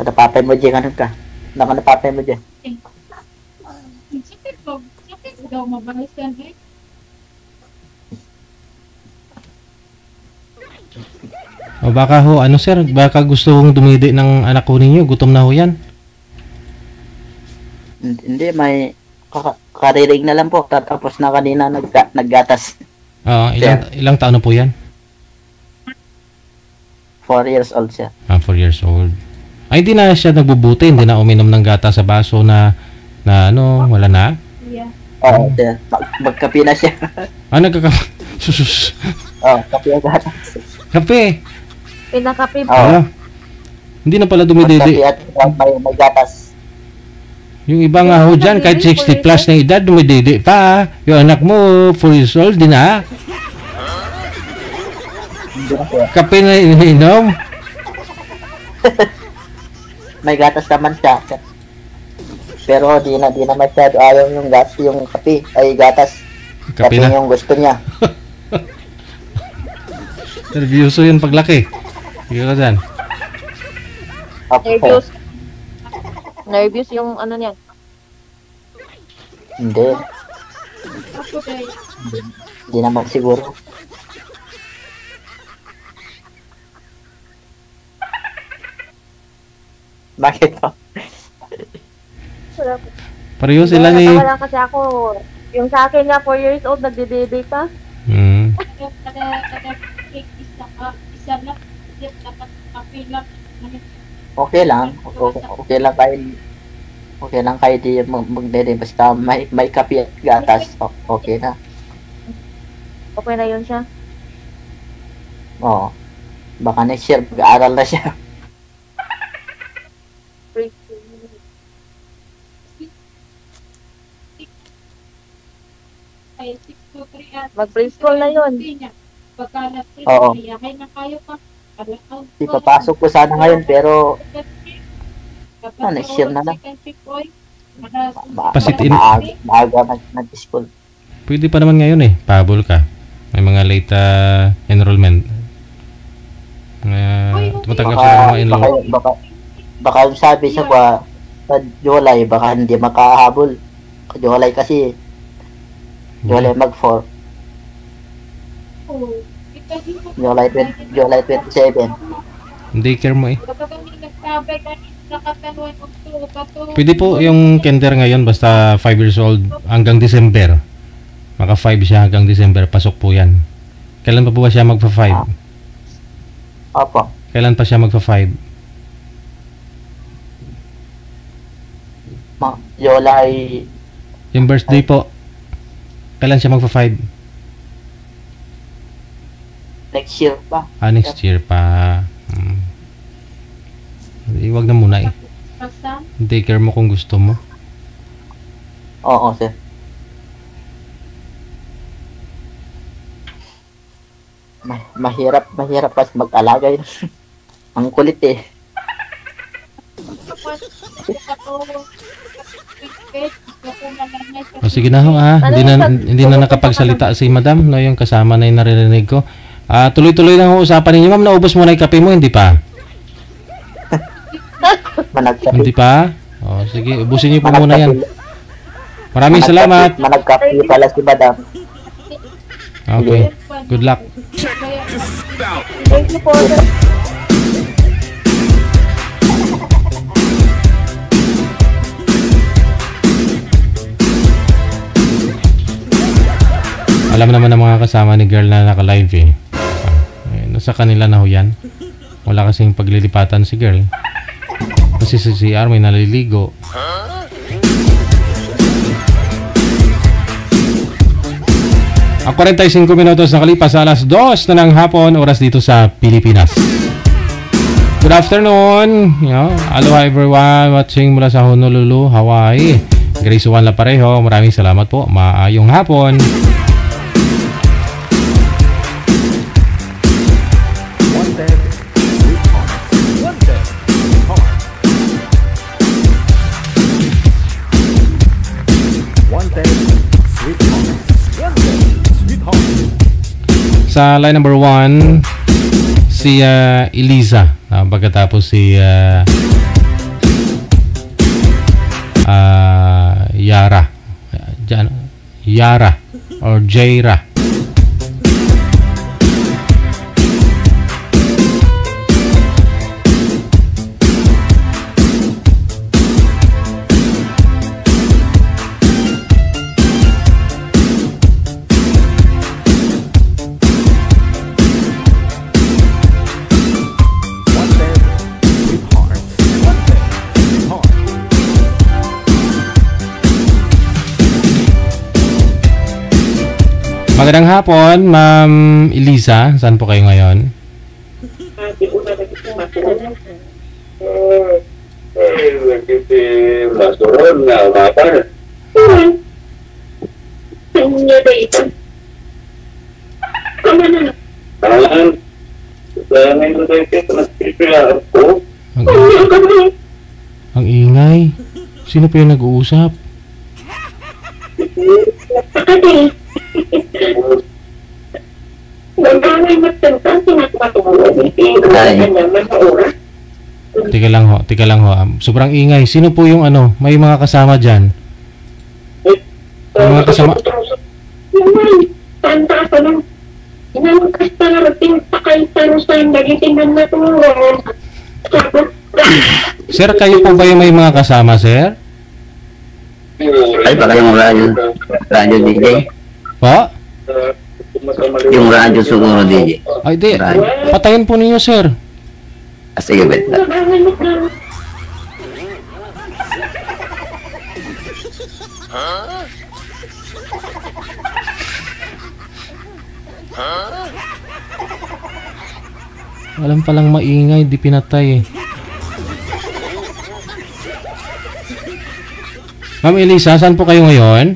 Napapay mo dyan, ganun ka. Napapay mo dyan. Sakit daw mabalis yan eh. O baka ho, Sir? Baka gusto kong dumidi ng anak ko ninyo. Gutom na ho yan. Hindi, may kariring na lang po. Tapos na kanina naggatas. Ilang taon na po yan? 4 years old siya. 4 years old. Ay, hindi na siya nagbubuti. Hindi na uminom ng gata sa baso na ano, wala na. Oo, sir. Magkape na siya. Sus. Kape ang gatas. Kape. Pinakape Oo. Wala. Hindi na pala dumididi. Magkape at may gatas. Yung iba nga ho dyan, kahit 60 plus na edad, dumididi pa. Yung anak mo, 4 years old, di na. Hindi na, sir. Kape na iniinom. May gatas naman siya. Pero di na masyado ayaw yung kape ay gatas. Kape Kape na. yung gusto niya. Nervyoso yun paglaki. Sige ka dyan. Nervous. Nervous yung ano niya. Hindi. Hindi naman siguro. Bakit po? Pareho sila ni... Wala kasi ako. Yung sa akin nga 4 years old, nagde-dede pa. Okay lang. Okay lang kahit di magdede. Basta may kape at gatas. Okay na. Okay na yun siya. Oo. Baka next year mag-aaral na siya. Mag-preschool na yun. Oo. Di papasok ko sana ngayon pero next year na lang. Pasit-in. Maaga nag-school. Pwede pa naman ngayon eh. Pahabol ka. May mga late enrollment. Tumatanggap sila ng mga enroll. Baka yung sabi siya sa July, baka hindi makahabol. July kasi July mag-4. July 27. Daycare mo eh. Pwede po yung kinder ngayon basta 5 years old hanggang December. Maka 5 siya hanggang December. Pasok po yan. Kailan pa po ba siya magpa-5? Opo. Kailan pa siya magpa-5? July. Yung birthday po. Kailan siya magpa-5? Next year pa. Next year pa. Iwag na muna eh. Daycare mo kung gusto mo. Oo, sir. Mahirap pas mag-alaga yun. Ang kulit eh. Sige na ho hindi na nakapagsalita si madam no, yung kasama na yung naririnig ko. Tuloy-tuloy lang ho usapan ninyo. Ma'am, naubos mo na yung kape mo, hindi pa? Hindi pa? Sige, ubusin niyo po muna yan. Maraming salamat. Managkape pala si madam. Okay. Good luck. Thank you po. Alam naman ng mga kasama ni girl na naka-live eh. Nasa kanila na ho yan. Wala kasing paglilipatan si girl. Kasi si CR may naliligo. Ang 45 minutos nakalipas sa alas 2 na ng hapon, oras dito sa Pilipinas. Good afternoon. Aloha everyone watching mula sa Honolulu, Hawaii. Grace Juan La Pareho, maraming salamat po. Maayong hapon. Sa line number 1, si Eliza. Pagkatapos si Yara. Yara or Jaira. Magandang hapon, Ma'am Elisa. Saan po kayo ngayon? Ang ingay. Sino pa yung nag-uusap? Tika lang ho. Sobrang ingay. Sino po yung ano? May mga kasama dyan? May mga kasama? Sir, kayo po ba yung may mga kasama, sir? Ay, baka yung radyo DJ. Po? Yung radyo siguro DJ. Ay, di. Patayin po ninyo, sir. Sige, bet. Alam palang maingay, di pinatay eh. Ma'am Elisa, saan po kayo ngayon?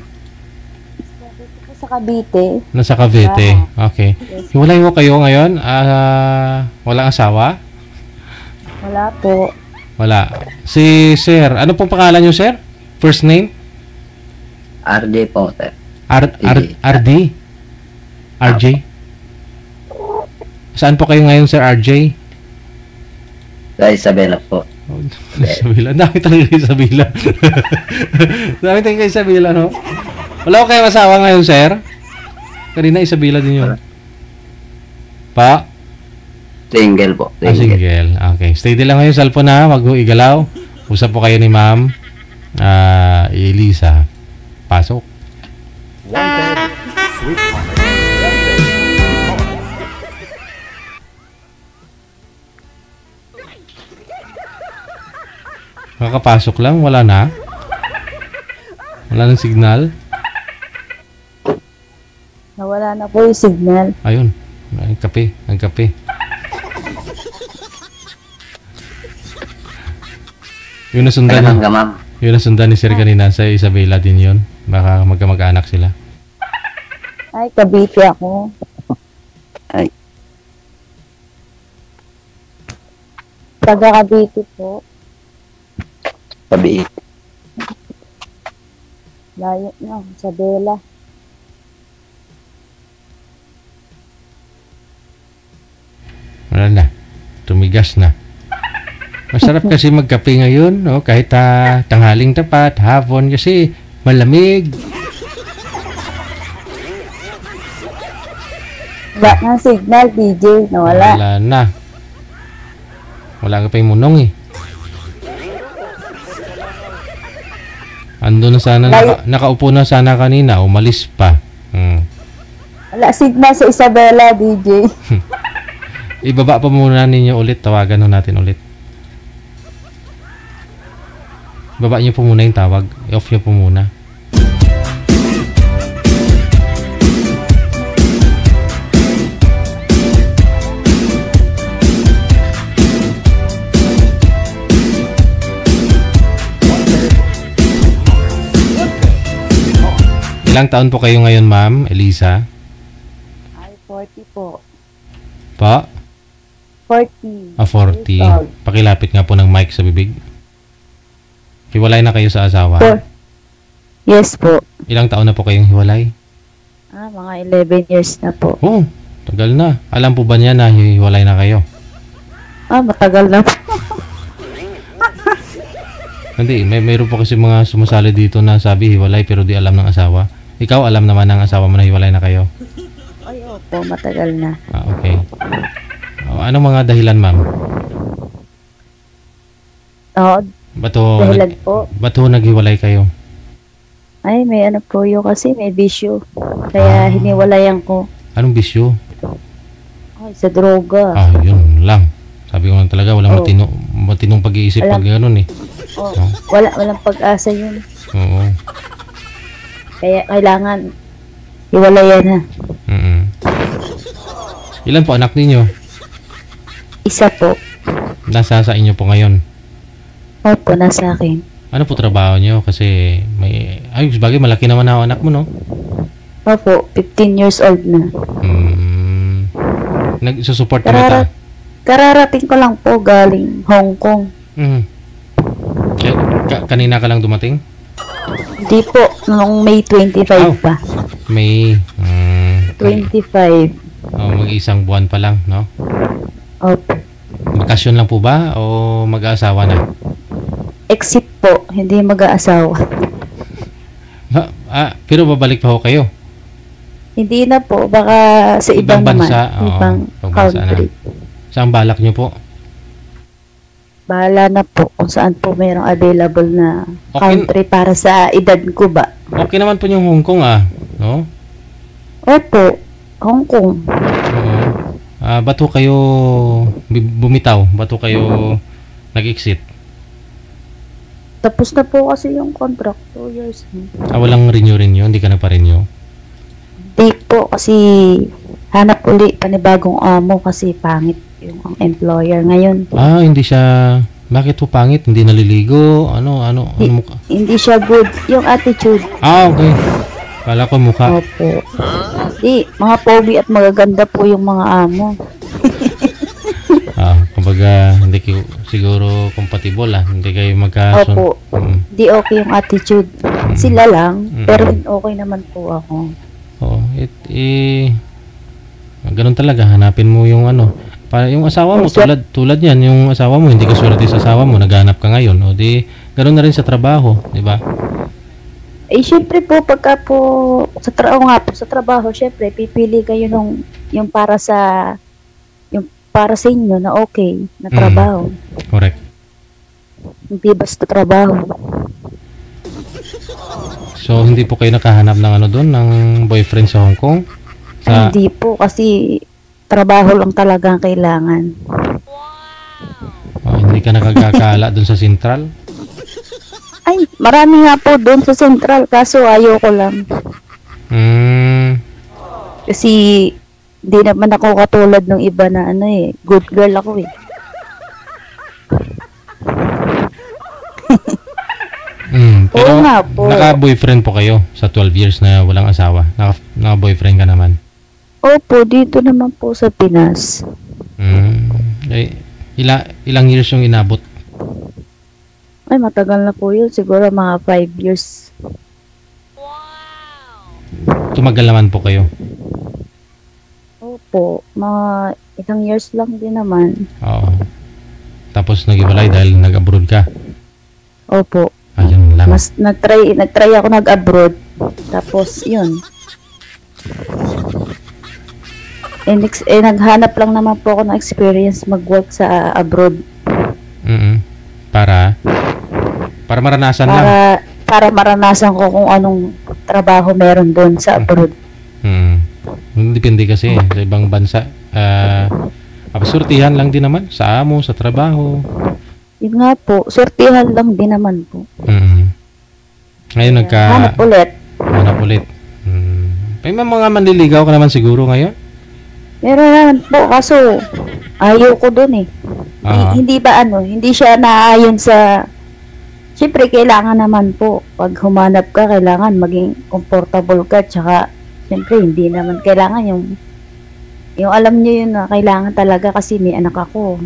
Sa Cavite. Nasa Cavite. Okay. Hiwalay mo kayo ngayon? Walang asawa? Wala po. Wala. Si Sir, ano pong pangalan niyo, Sir? First name? RJ po, sir. RD? RJ? Saan po kayo ngayon, Sir RJ? Sa Isabela po. Oh, Isabela. Dami talaga Isabela. Dami talaga Isabela, no? Wala ko kayong asawa ngayon, Sir? Kanina Isabela din yun. Pa? Single po. Single. Okay. Stay din lang ngayon, cellphone na. Wag mo igalaw. Usap po kayo ni Ma'am Elisa. Pasok. Makakapasok lang, wala na. Wala nang signal. Nawala na po yung signal. Ayun. Ang kape. Yung nasundan ni Sir kanina sa Isabela din yun. Baka magkamag-anak sila. Ay, Cavite ako. Ay. Taga Cavite po. Cavite. Layo na, Isabela. Wala na. Tumigas na. Masarap kasi magkape ngayon, no? Kahit tanghaling tapat, hapon kasi malamig. Wala na signal, DJ. Nawala. Wala na. Wala ka pa yung munong eh. Ando na sana, nakaupo na sana kanina, umalis pa. Wala signal sa Isabela, DJ. Ibaba pa muna ninyo ulit, tawagan na natin ulit. Baba niyo po muna yung tawag, i-off niyo po muna. Ilang taon po kayo ngayon, Ma'am Elisa? Ay, 40 po. Pa? 40. 40. Pakilapit nga po ng mic sa bibig. Hiwalay na kayo sa asawa? Yes po. Ilang taon na po kayong hiwalay? Mga 11 years na po. Oh, tagal na. Alam po ba niya na hiwalay na kayo? Matagal na po. Hindi, mayroon po kasi mga sumasali dito na sabi hiwalay pero di alam ng asawa. Ikaw alam naman ng asawa mo na hiwalay na kayo? Ay, opo, matagal na. Okay. Anong mga dahilan, Ma'am? Ba't ho naghiwalay kayo? Ay, may ano po yun kasi, may bisyo. Kaya hiniwalayan ko. Anong bisyo? Ay, sa droga. Yun lang. Sabi ko lang talaga, walang matinong pag-iisip pag gano'n eh. Walang pag-asa yun. Oo. Kaya kailangan hiwalayan na. Ilan po anak ninyo? Isa po. Nasa sa inyo po ngayon? Opo, nasa akin. Ano po trabaho nyo? Kasi may... Ay, bagay, malaki naman ang anak mo, no? Opo, 15 years old na. Nagsusupport mo ta? Kararating ko lang po galing Hong Kong. Kanina ka lang dumating? Hindi po, noong May 25 pa. May... 25. Mag-isang buwan pa lang, no? Opo. Bakasyon lang po ba o mag-aasawa na? Exit po, hindi mag-aasawa. Pero babalik pa ho kayo? Hindi na po, baka sa ibang bansa, naman. Ibang country. Saan balak nyo po? Bahala na po kung saan po mayroong available na country para sa edad ko ba. Okay naman po yung Hong Kong no? Opo, Hong Kong. Ba't ho kayo bumitaw? Ba't ho kayo nag-exit? Tapos na po kasi yung contract, 2 years. Walang renew, hindi ka na pa-renew? Hindi po, kasi hanap uli panibagong amo kasi pangit yung employer ngayon. Hindi siya... Bakit po pangit? Hindi naliligo? Ano mukha? Hindi siya good. Yung attitude. Okay. Kala ko mukha. Opo. Di, mga pogi at magaganda po yung mga amo. Kumbaga, hindi kayo siguro compatible Hindi kayo Opo. Di okay yung attitude. Sila lang, pero okay naman po ako. Ganun talaga, hanapin mo yung para yung asawa mo, tulad yan, yung asawa mo, hindi ka swerte sa asawa mo, naghanap ka ngayon, ganun na rin sa trabaho, di ba? Syempre po, pagka po, sa trabaho, syempre, pipili kayo yung para sa inyo na okay, na trabaho. Correct. Hindi basta trabaho. So, hindi po kayo nakahanap ng doon, ng boyfriend sa Hong Kong? Hindi po, kasi trabaho lang talaga ang kailangan. Hindi ka nakagkakala doon sa Central? Ay, marami nga po doon sa Central, kaso ayoko lang. Kasi, hindi naman ako katulad ng iba na good girl ako Pero oo nga po. Naka-boyfriend po kayo sa 12 years na walang asawa? Naka-boyfriend ka naman? Opo, dito naman po sa Pinas. Ilang years yung inabot? Ay, matagal na po yun. Siguro mga 5 years. Tumagal naman po kayo? Opo, mga isang years lang din naman. Oo. Tapos nag-iwalay dahil nag-abroad ka? Opo. Ayun lang. Nag-try ako nag-abroad. Tapos, yun. Naghanap lang naman po ako ng experience mag-work sa abroad. Para maranasan lang. Para maranasan ko kung anong trabaho meron doon sa abroad. Depende kasi sa ibang bansa. Surtihan lang din naman sa amo, sa trabaho. Yun nga po, surtihan lang din naman po. Ngayon hanap ulit. May mga manliligaw ka naman siguro ngayon? Meron naman po, kaso ayaw ko dun Hindi ba hindi siya naayon sa... Siyempre, kailangan naman po, pag humanap ka, kailangan maging comfortable ka, tsaka, siyempre, hindi naman kailangan yung alam niyo yun na kailangan talaga kasi may anak ako.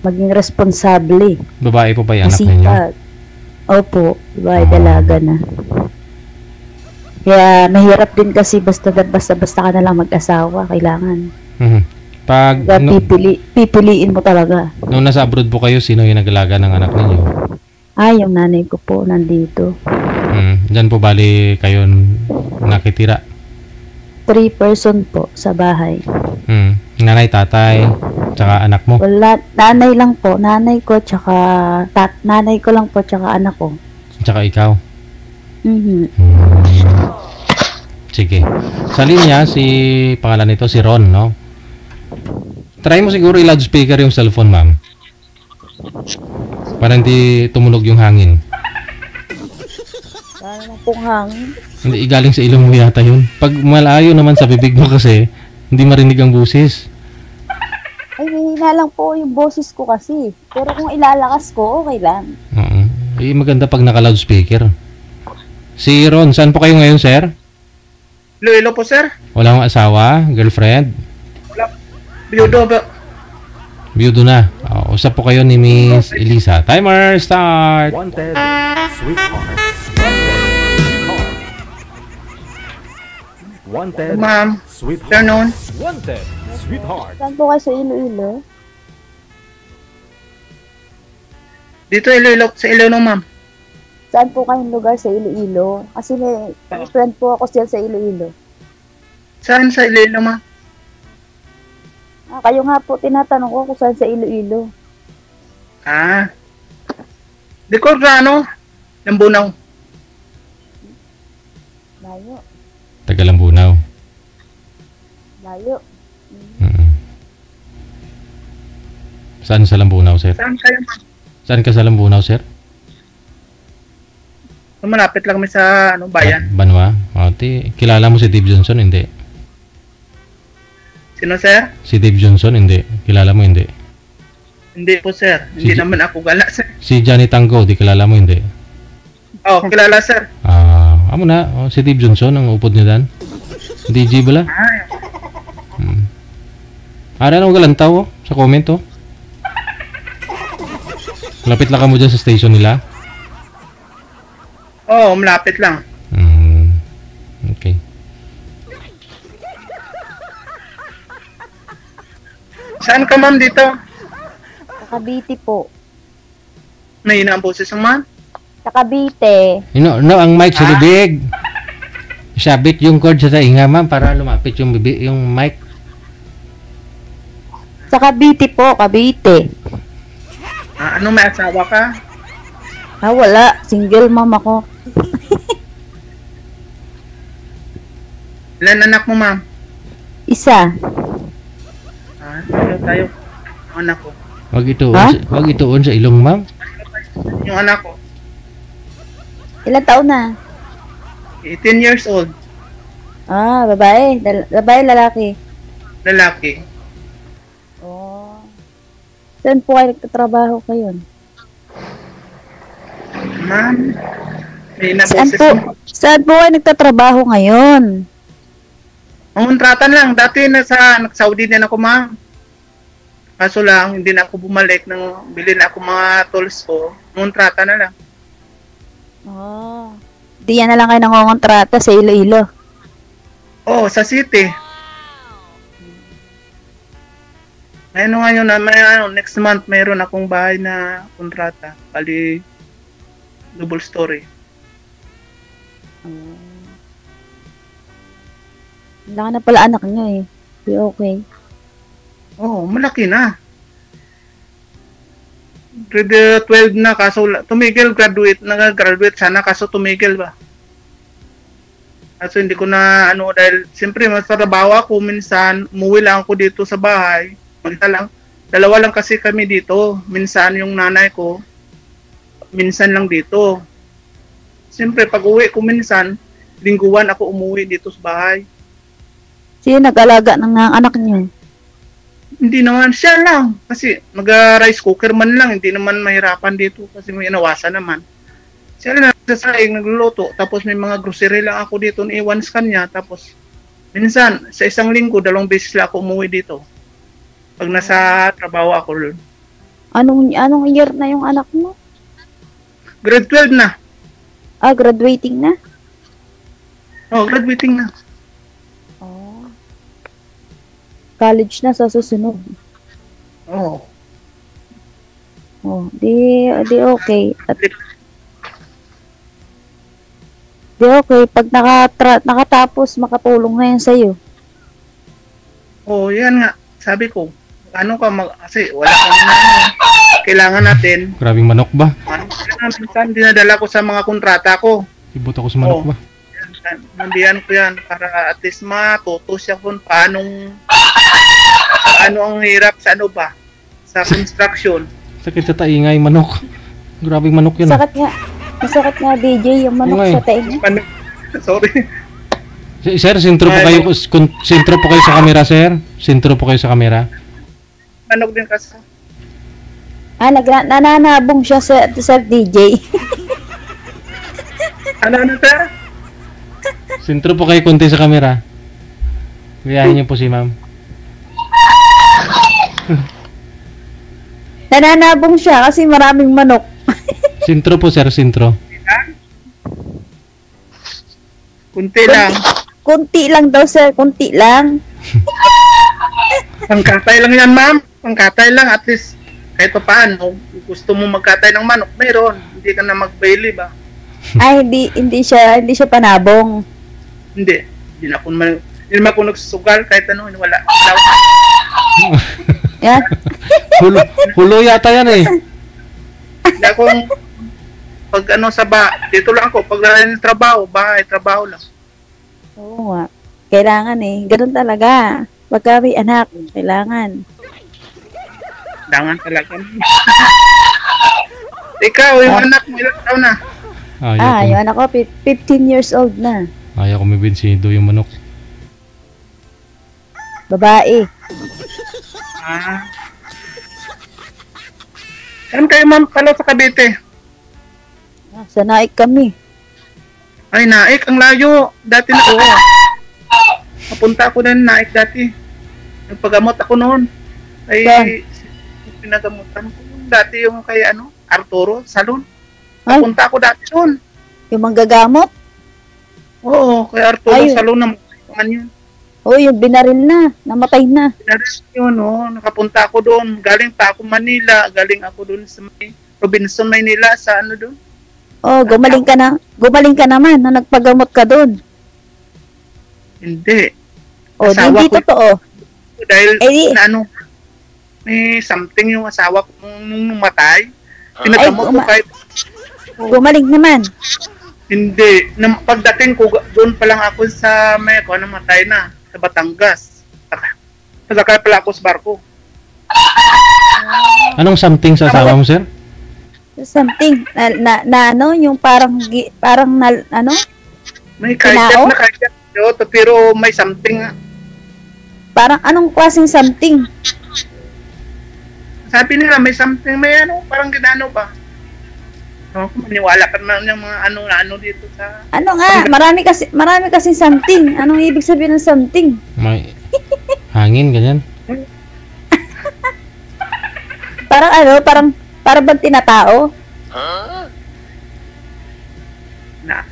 Maging responsable. Babae po ba yung anak ninyo? Opo, babae dalaga na. Kaya mahirap din kasi basta ka na lang mag-asawa, kailangan. Pipiliin mo talaga. Nung nasa abroad po kayo, sino yung nag-alaga ng anak ninyo? Yung nanay ko po nandito. Diyan po bali kayo nakitira? 3 person po sa bahay. Nanay, tatay, tsaka anak mo? Wala, nanay lang po. Nanay ko, tsaka nanay ko lang po, tsaka anak ko. Tsaka ikaw? Sige. Sa linya, pangalan nito, si Ron, no? Try mo siguro i-loudspeaker yung cellphone, ma'am. Para hindi tumunog yung hangin. Para na pong hangin? Hindi, igaling sa ilong mo yata yun. Pag malayo naman sa bibig mo kasi, hindi marinig ang busis. nga lang po yung boses ko kasi. Pero kung ilalakas ko, okay lang. Oo. Maganda pag naka-loudspeaker. Si Ron, saan po kayo ngayon, sir? Iloilo po, sir. Wala akong asawa, girlfriend? Wala. Biyudo ba? Biyudo na. Usap po kayo ni Miss Elisa. Timer, start! Wanted, sweetheart. Wanted, Ma'am. sweetheart. Afternoon. Wanted, sweetheart. Saan po kayo sa Iloilo? Dito Iloilo, sa Iloilo, ma'am. Saan po kayong lugar sa Iloilo? Kasi may friend po ako siya sa Iloilo. Saan sa Iloilo, ma'am? Kayo nga po, tinatanong ko kung saan sa Iloilo. Di ko ano? Lambunaw. Layo. Taga Lambunaw. Layo. Saan sa Lambunaw, sir? Saan kayo, ma'am? Saan ka sa Lambunaw, sir? Malapit lang kami sa bayan. Banwa? Kilala mo si Dave Johnson? Hindi. Sino, sir? Si Dave Johnson? Hindi. Kilala mo? Hindi. Hindi po, sir. Hindi naman ako gala, sir. Si Johnny Tango? Di kilala mo? Hindi. Kilala, sir. Amo na. Si Dave Johnson ang upod niya dan. DJ bala? Ara na galantaw sa comment oh. Lapit lang ka mo dyan sa station nila? Malapit lang. Okay. Saan ka, ma'am, dito? Sa Cavite po. May ang boses ng ma'am? Sa Cavite. Ang mic sa bibig. Sabit yung cord sa tainga, ma'am, para lumapit yung bibig, yung mic. Sa Cavite po, Cavite. Ano, may asawa ka? Wala. Single mom ako. Ilan anak mo, ma'am? Isa. Tayo. Anak ko. Wag ituon sa ilong, ma'am. Yung anak ko. Ilan taon na? 18 years old. Babae. Babae, lalaki. Lalaki. Saan po kayo nagtatrabaho kayo? Ma'am, may naboses mo. Saan po kayo nagtatrabaho ngayon? Kontratan lang. Dati nag-Saudi din ako, ma'am. Kaso lang, hindi na ako bumalik nang bilhin ako mga tools ko. Kontrata na lang. Di yan na lang kayo nangongontrata sa Iloilo? Sa city. Ngayon next month mayroon akong bahay na kontrata. Bali, double story. Wala ka na pala anak niyo eh. Di okay. Malaki na. Grade 12 na, kaso tumigil, nag-graduate sana, kaso tumigil ba. Kaso hindi ko na dahil siyempre mas trabaho ako, minsan umuwi lang ako dito sa bahay. Lang. Dalawa lang kasi kami dito. Minsan yung nanay ko, minsan lang dito. Siyempre, pag uwi ko minsan, lingguan ako umuwi dito sa bahay. Sino nag-alaga ng anak niyo? Hindi naman, siya lang. Kasi mag-rice cooker man lang, hindi naman mahirapan dito kasi may inawasan naman. Siya lang nagsasaing, nagluluto. Tapos may mga grocery lang ako dito, iwan sa kanya. Tapos, minsan, sa isang linggo, 2 beses lang ako umuwi dito. Pag nasa trabaho ako. Anong year na yung anak mo? Grade 12 na. Graduating na? Graduating na. College na sa susunod. Di okay. Di okay. Pag nakatapos, makatulong na yan sa'yo. Yan nga. Sabi ko, kasi wala kang kailangan natin. Grabing manok ba? Minsan dinadala ko sa mga kontrata ko. Ibot ako sa manok ba? Nandiyan ko yan para at least matuto siya kung paano ang hirap sa sa construction. Sakit sa tainga yung manok. Grabing manok yun. Masakit nga DJ yung manok sa tainga. Sorry. Sir, sintro po kayo sa camera, sir. Sintro po kayo sa camera. manok din kasi. Nananabong siya sa DJ. Ano, sir? Sintro po kayo konti sa camera. Gayahin niyo po si ma'am. Nananabong siya kasi maraming manok. Sintro po, sir, sintro. Kunti lang. Kunti lang daw, sir. Kunti lang. Pangkatay lang yan, ma'am. Pangkatay lang. At least, kahit pa paano, gusto mo magkatay ng manok, meron. Hindi ka na mag-bailey ba? Ay, hindi siya panabong. Hindi. Hindi naman ako nagsusugal kahit ano, wala. Yan. Hulo yata yan eh. Hindi akong, pag ano dito lang ako, pag ng trabaho, trabaho lang. Oo nga. Kailangan eh. Ganun talaga. Pagka may anak, kailangan. Kailangan talaga. Ikaw, yung anak mo, ilang taon na? Yung anak ko, 15 years old na. Ayaw ko may binsido yung manok. Babae. Saan kayo, ma'am, pala sa Cavite? Sa Naik kami. Ay, Naik, ang layo. Dati na ako. Napunta ako na Naik dati. Nagpagamot ako noon. Ay, pinagamutan ko. Dati yung kay Arturo, salon. Napunta ako dati doon. Yung manggagamot? Oo, kay Arturo, salon na mga yun. Oo, yung binaril na. Namatay na. Binaril yun, nakapunta ako doon. Galing pa ako Manila. Galing ako doon sa Robinson, Maynila, sa doon. Oh, gumaling ka na. Gumaling ka naman na nagpagamot ka doon. Hindi. Oh, hindi totoo. Dahil may something yung asawa ko nung matay. Pinagamot ko kahit... Gumaling naman. Hindi. Pagdating ko, doon pa lang ako sa namatay na. Sa Batangas. Pasakay pala ako sa barko. Anong something sa asawa mo, sir? Something yung parang may kaidap na kaidap pero may something. Parang anong klaseng something? Sabi nila may something, may parang ginano ba? Maniwala ka naman yung mga dito sa... Marami kasi something. Anong ibig sabihin ng something? May hangin, ganyan. Parang bang tinatao?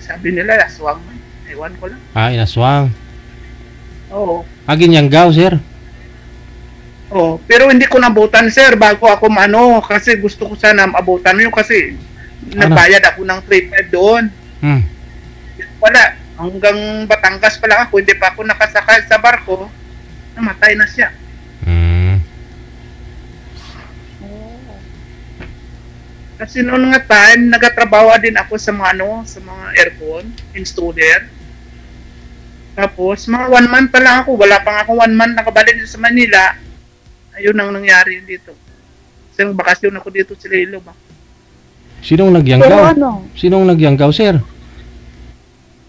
Sabi nila, aswang man. Ewan ko lang. Inaswang. Oo. Ginyanggaw, sir. Oo. Pero hindi ko nabutan, sir, bago ako kasi gusto ko sana abutan yun kasi nagbayad ako ng 3.5 doon. Wala. Hanggang Batangas pa lang ako, hindi pa ako nakasakay sa barko, namatay na siya. Kasi noon nga time, nagatrabaho din ako sa mga aircon, installer. Tapos, mga 1 month pa lang ako, wala pang ako 1 month nakabalik sa Manila. Ayun ang nangyari dito. Kasi bakasyon ako dito sa Lilo ba. Sinong nagyanggaw? Sinong nagyanggaw, sir?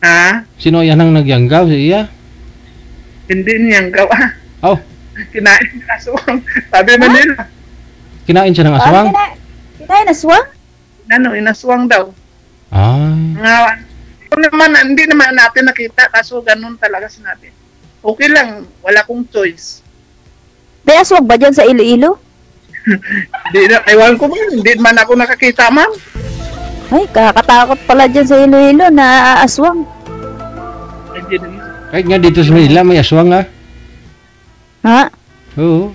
Ha? Sino yan ang nagyanggaw? Si Iya? Hindi niyanggaw. Oh. Kinain ng aswang. Sabi Manila. Kinain siya ng aswang? Kinain aswang? Inaswang daw. Hindi naman natin nakita, kaso ganun talaga sinabi. Okay lang, wala kong choice. May aswang ba dyan sa Iloilo? Ewan ko ba, hindi man ako nakakita, ma'am. Ay, kakatakot pala dyan sa Iloilo na aswang. Kahit nga dito sa Manila, may aswang Ha? Oo.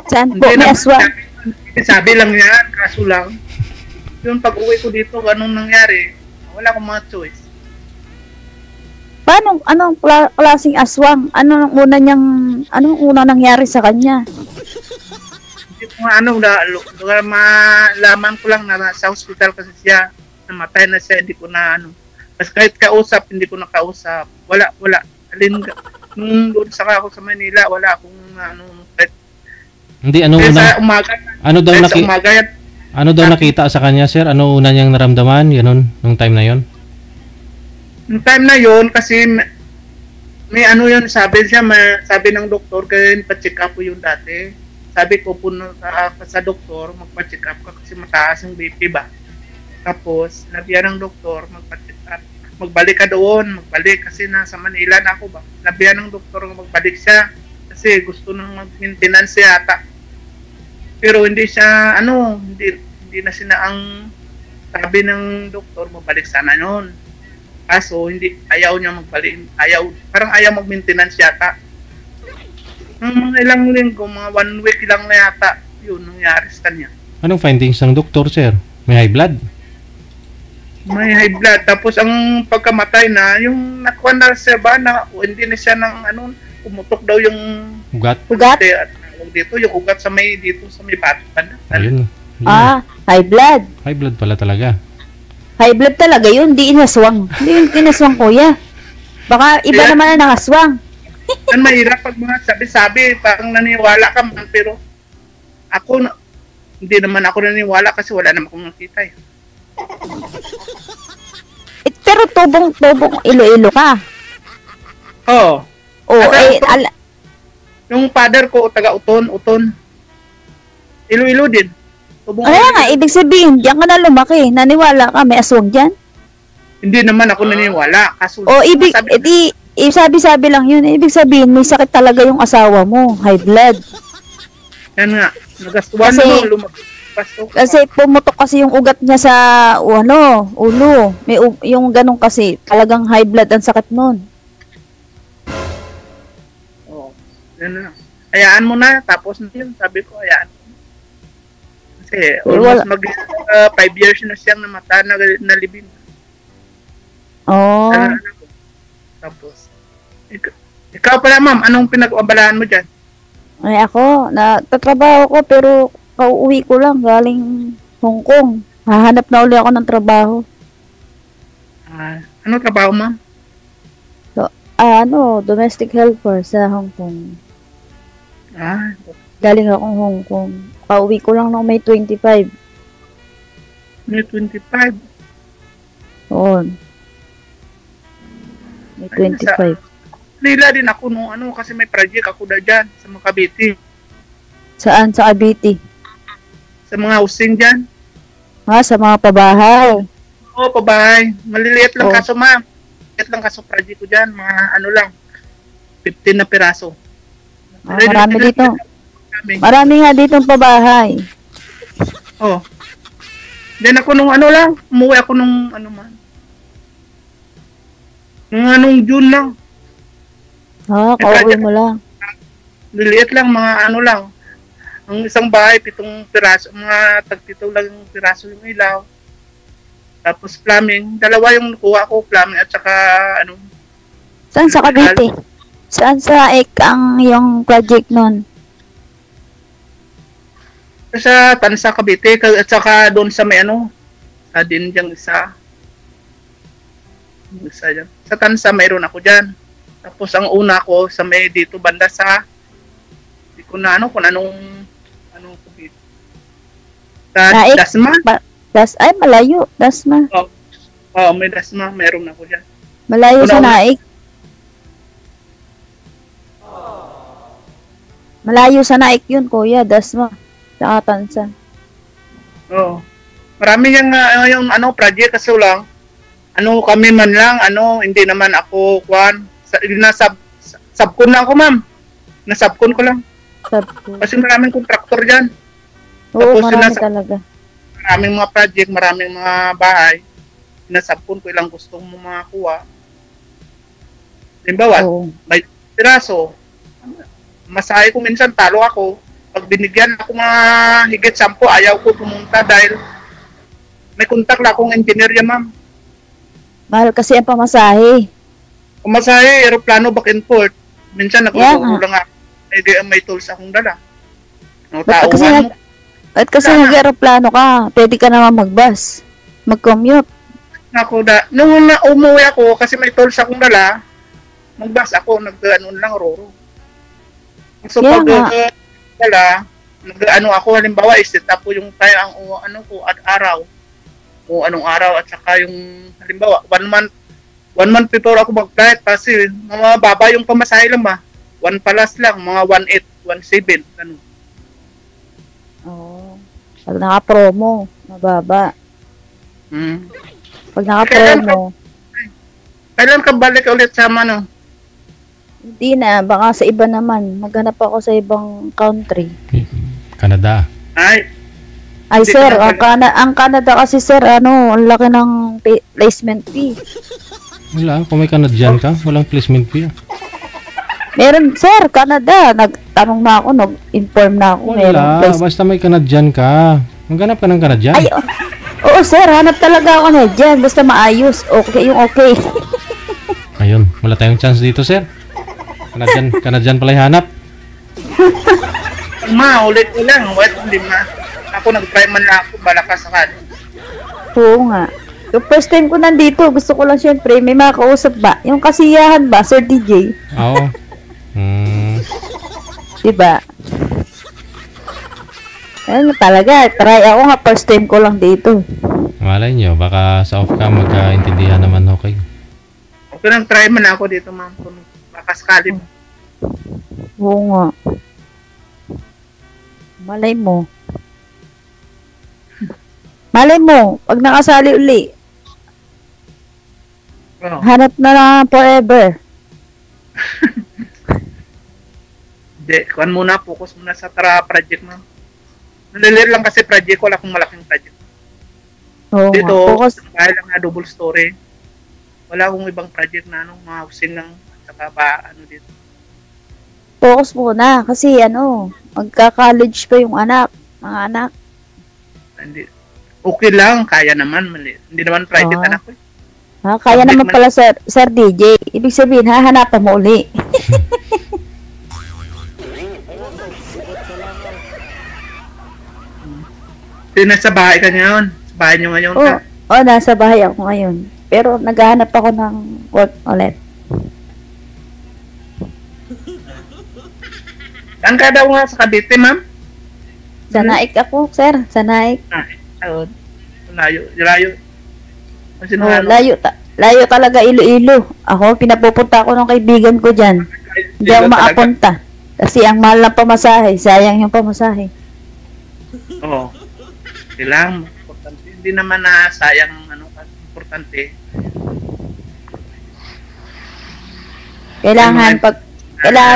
Saan po may aswang? Sabi lang yan, kaso lang. Yung pag-uwi ko dito, ganun nangyari. Wala akong mga choice. Anong klaseng aswang? Anong una nangyari sa kanya? Hindi ko nga malaman ko lang na sa hospital kasi siya, namatay na siya, hindi ko na Kasi kahit kausap, hindi ko na kausap. Wala. Nung doon sa ako sa Manila, wala akong kahit hindi, ano daw nakita sa kanya, sir? Ano una niyang naramdaman? Ganun, nung time na yon? Nung time na yon kasi may ano yun, sabi ng doktor, kaya pa-check up ko yung dati. Sabi ko, puno sa doktor, magpa-check up ka kasi mataas yung BP ba. Tapos, nabiyan ng doktor, magpa-check up. Magbalik ka doon, magbalik kasi nasa Manila na ako ba. Nabiyan ng doktor magbalik siya kasi gusto nang mag-maintenance yata. Pero hindi siya, hindi na ang sabi ng doktor, mabalik sana yun. Kaso, ayaw niya magbalik, parang ayaw mag-maintenance yata. Mga ilang linggo, mga 1 week lang na yata, yun nangyari sa kanya. Anong findings ng doktor, sir? May high blood? May high blood. Tapos ang pagkamatay na, yung nakuha na siya ba na hindi na siya pumutok daw yung ugat. At dito, yung ugat sa may bata. Ayun. High blood. High blood pala talaga. High blood talaga yun, di inaswang. Hindi yun inaswang, kuya. Baka iba naman na nakaswang. Ang mahirap pag mga sabi-sabi, parang naniwala ka man, pero hindi naman ako naniwala kasi wala naman akong nakita eh. Pero tubong Iloilo ka. Oo. Yung father ko, taga Uton. Iloilo din. Kaya nga, ibig sabihin, diyan ka na lumaki. Naniwala ka, may aswang dyan? Hindi naman ako naniniwala. Sabi lang yun. Ibig sabihin, may sakit talaga yung asawa mo. High blood. Yan nga. Nagastuan kasi pumutok kasi yung ugat niya sa ulo. Yung ganun kasi, talagang high blood ang sakit nun. Oo. Yan na. Hayaan mo na. Tapos na yun. Sabi ko, hayaan mo. Kasi almost 5 years na siyang namata, nalibing. Oh. Tapos, ikaw pala ma'am, anong pinag-abalahan mo dyan? Ay ako, nagtatrabaho ko pero kauuwi ko lang galing Hong Kong. Hahanap na uli ako ng trabaho. Ano trabaho ma'am? Domestic helper sa Hong Kong. Galing akong Hong Kong. Pauwi ko lang ng May 25. May 25? Oo. May 25. Nila din ako kasi may project ako na dyan sa mga Cavite. Saan? Sa Cavite? Sa mga housing dyan. Sa mga pabahay? Oo, pabahay. Maliliit lang kaso ma'am. Maliliit lang kaso project ko dyan. Mga lang. 15 na piraso. Marami dito. Marami nga ditong pabahay. Oh. Diyan ako umuwi ako man. Nung June lang. Kauwi mo lang. Liliit lang, mga lang. Ang isang bahay, 7 piraso, mga tag-7 lang yung piraso yung ilaw. Tapos plumbing, 2 yung nakuha ko, plumbing at saka Saan sa Cavite? Saan sa ang yung project nun? Sa Tansa, Cavite, at saka doon sa may sa din diyang isa dyan. Sa Tansa, mayroon ako dyan. Tapos ang una ko sa may dito banda sa hindi ko na kung anong Cavite. Sa Dasma? Malayo. Dasma. May Dasma, mayroon ako dyan. Malayo sa Naik. Malayo sa Naik yun, kuya. Dasma. Sa Tansa. Oo. Marami yung project kasi lang. Kami man lang, hindi naman ako, subcon lang ako, ma'am. Nasubcon ko lang. Kasi maraming contractor dyan. Oo, marami talaga. Maraming mga project, maraming mga bahay. Nasubcon ko ilang gustong mo makakuha. Limbawa, may piraso. Masahe ko minsan, talo ako. Pag binigyan ako mga higit 10, ayaw ko pumunta dahil may kontak lang akong engineer yan, ma'am. Mahal kasi ang pamasahe. Pamasahe, aeroplano back and forth. Minsan nagtuturo lang ako. May tools akong dala. At kasi nag-aeroplano ka, pwede ka naman mag-bus. Mag-commute. Nung umuwi ako, kasi may tools akong dala, mag-bus ako, lang, roro. So pag dala, ako, halimbawa, set up ko yung tayo ang araw. Kung anong araw at saka yung halimbawa 1 1 month before ako mag-flight kasi mga baba yung pamasahe lang ba. 1 palas lang, mga 1.8, 1.7, ano. Oo. Pag naka-promo, mababa. Pag naka-promo, Kailan ka balik ulit sa ano? hindi na. Baka sa iba naman. Maghanap ako sa ibang country. Canada. Ay, Ay, Hindi sir, ka na ang Canada kasi, sir, ano, ang laki ng placement fee. Wala, kung may Canadian ka, walang placement fee. Meron, sir, Canada. Nagtanong na ako, nag-inform na ako. Meron Wala, placement. basta may Canadian ka. Maghanap ka ng Canadian. Ay, oo, sir, hanap talaga ako na dyan. Basta maayos. Okay, yung okay. Ayun, wala tayong chance dito, sir. Canadian pala hanap. ulit ko lang, wait, hindi ma. Ako nag-try man lang ako, balakas sakali. Oo nga. Yung first time ko nandito, gusto ko lang syempre, may makausap ba? Yung kasiyahan ba, Sir DJ? Oo. Diba? Ayun talaga, try ako nga, first time ko lang dito. Malay nyo, baka sa off-cam magkaintindihan naman okay. Okay lang, try man ako dito, ma'am. Kung baka sakali. Oo nga. Malay mo. Malay mo, pag nakasali uli, hanap na lang forever. Hindi, kuhan muna, focus muna sa project, ma'am. Nalilir lang kasi project, wala akong malaking project. Oo Dito, nga, focus. dahil lang na double story, wala akong ibang project na ano, mga housing lang, at saka ba, ano dito. Focus muna, kasi ano, magka-college pa yung mga anak. Hindi. Okay lang, kaya naman, mali. Hindi naman private anak ko. Kaya naman pala, Sir DJ. Ibig sabihin, hahanapan mo uli. Nasa bahay ka ngayon? Sa bahay nyo ngayon ka? Oo, nasa bahay ako ngayon. Pero naghahanap ako ng work ulit. Saan ka daw nga sa Cavite, ma'am? Sa Naik ako, sir. Sa Naik. Ayun. Layo. Kasi Layo talaga, Iloilo. Ako, pinapupunta ako ng kaibigan ko dyan. Hindi ako maapunta. Kasi ang mahal ng pamasahe. Sayang yung pamasahe. Oo. Kailangan. Importante. Hindi naman na sayang ano, importante. Kailangan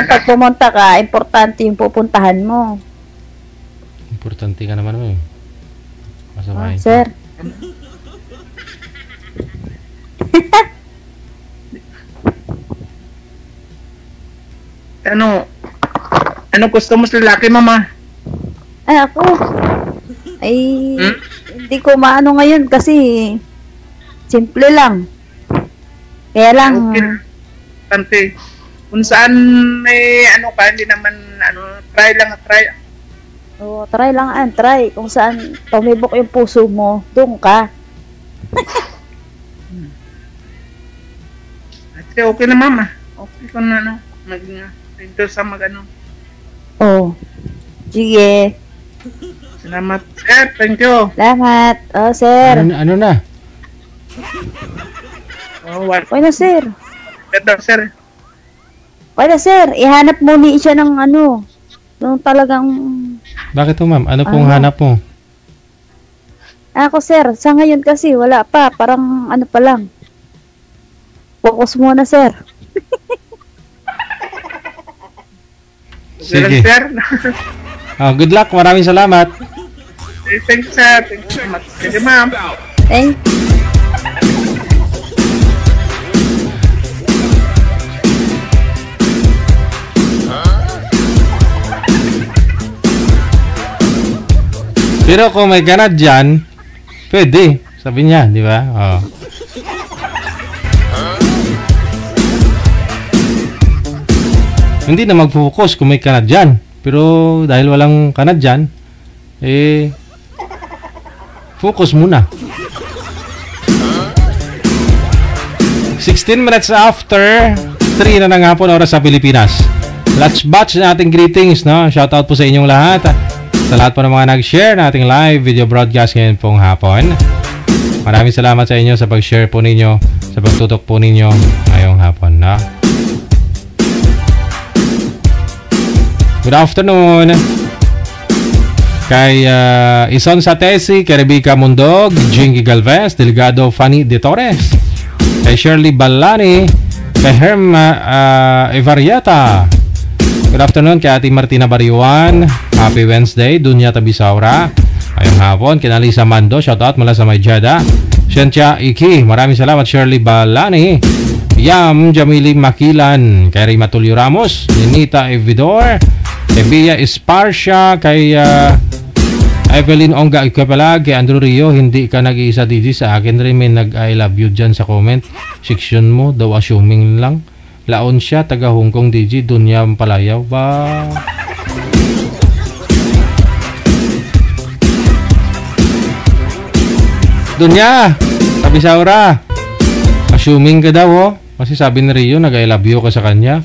pag pumunta ka, importante yung pupuntahan mo. Importante ka naman eh. Masamahin. Sir. Ano gusto mo sa lalaki, mama? Ay, ako. Ay, hindi ko maano ngayon kasi simple lang. Kaya lang. Okay. Kung saan may ano ka, hindi naman try lang. Oo, try lang try. Kung saan tumibok yung puso mo, doon ka. Okay na, mama. Okay kung maging ito sa magano. Oh. Sige. Salamat, sir. Thank you. Salamat. Oh, sir. Ano na? Okay na, sir. Better, sir. Okay na, sir. Ihanap muna siya ng yung talagang... Bakit po, ma'am? Ano pong hanap mo? Ako, sir. Sa ngayon kasi, wala pa. Parang pa lang. Focus muna, sir. Sige. Good luck. Maraming salamat. Thank you, sir. Thank you so much. Sige, ma'am. Thank you. Pero kung may ganad dyan, pwede. Sabi niya, di ba? Oh. Hindi na mag-focus kung may kanad dyan. Pero dahil walang kanad dyan, focus muna. 16 minutes after 3 na ng hapon oras sa Pilipinas. Let's batch na ating greetings, no? Shoutout po sa inyong lahat. Sa lahat po ng mga nag-share na ating live video broadcast ngayon pong hapon. Maraming salamat sa inyo sa pag-share po ninyo, sa pagtutok po ninyo ngayong hapon. Na? Good afternoon. Kay Ison Satesi, kay Rebecca Mundog, Jingy Galvez, Delegado Fanny De Torres, kay Shirley Balani, kay Herma Evarieta. Good afternoon kay Ate Martina Bariwan. Happy Wednesday, Dunya Tabisaura. Ayong hapon, kay Alisa Mando, shoutout mula sa Maydjada. Shentia Iki, maraming salamat. Shirley Balani, Yam Jamili Makilan, kay Rima Tulio Ramos, Ninita Evidor, kay Bia Esparsha, kay Evelyn Ongga Ikapalag, kay Andrew Rio. Hindi ka nag-iisa DJ, sa akin rin may nag-I love you dyan sa comment section mo. Daw assuming lang. Laon siya, taga Hong Kong DJ, Dunya Palayaw ba? Dunya, Tabisaura, assuming ka daw, oh. Kasi sabi ni Rio, nag-I love you ka sa kanya.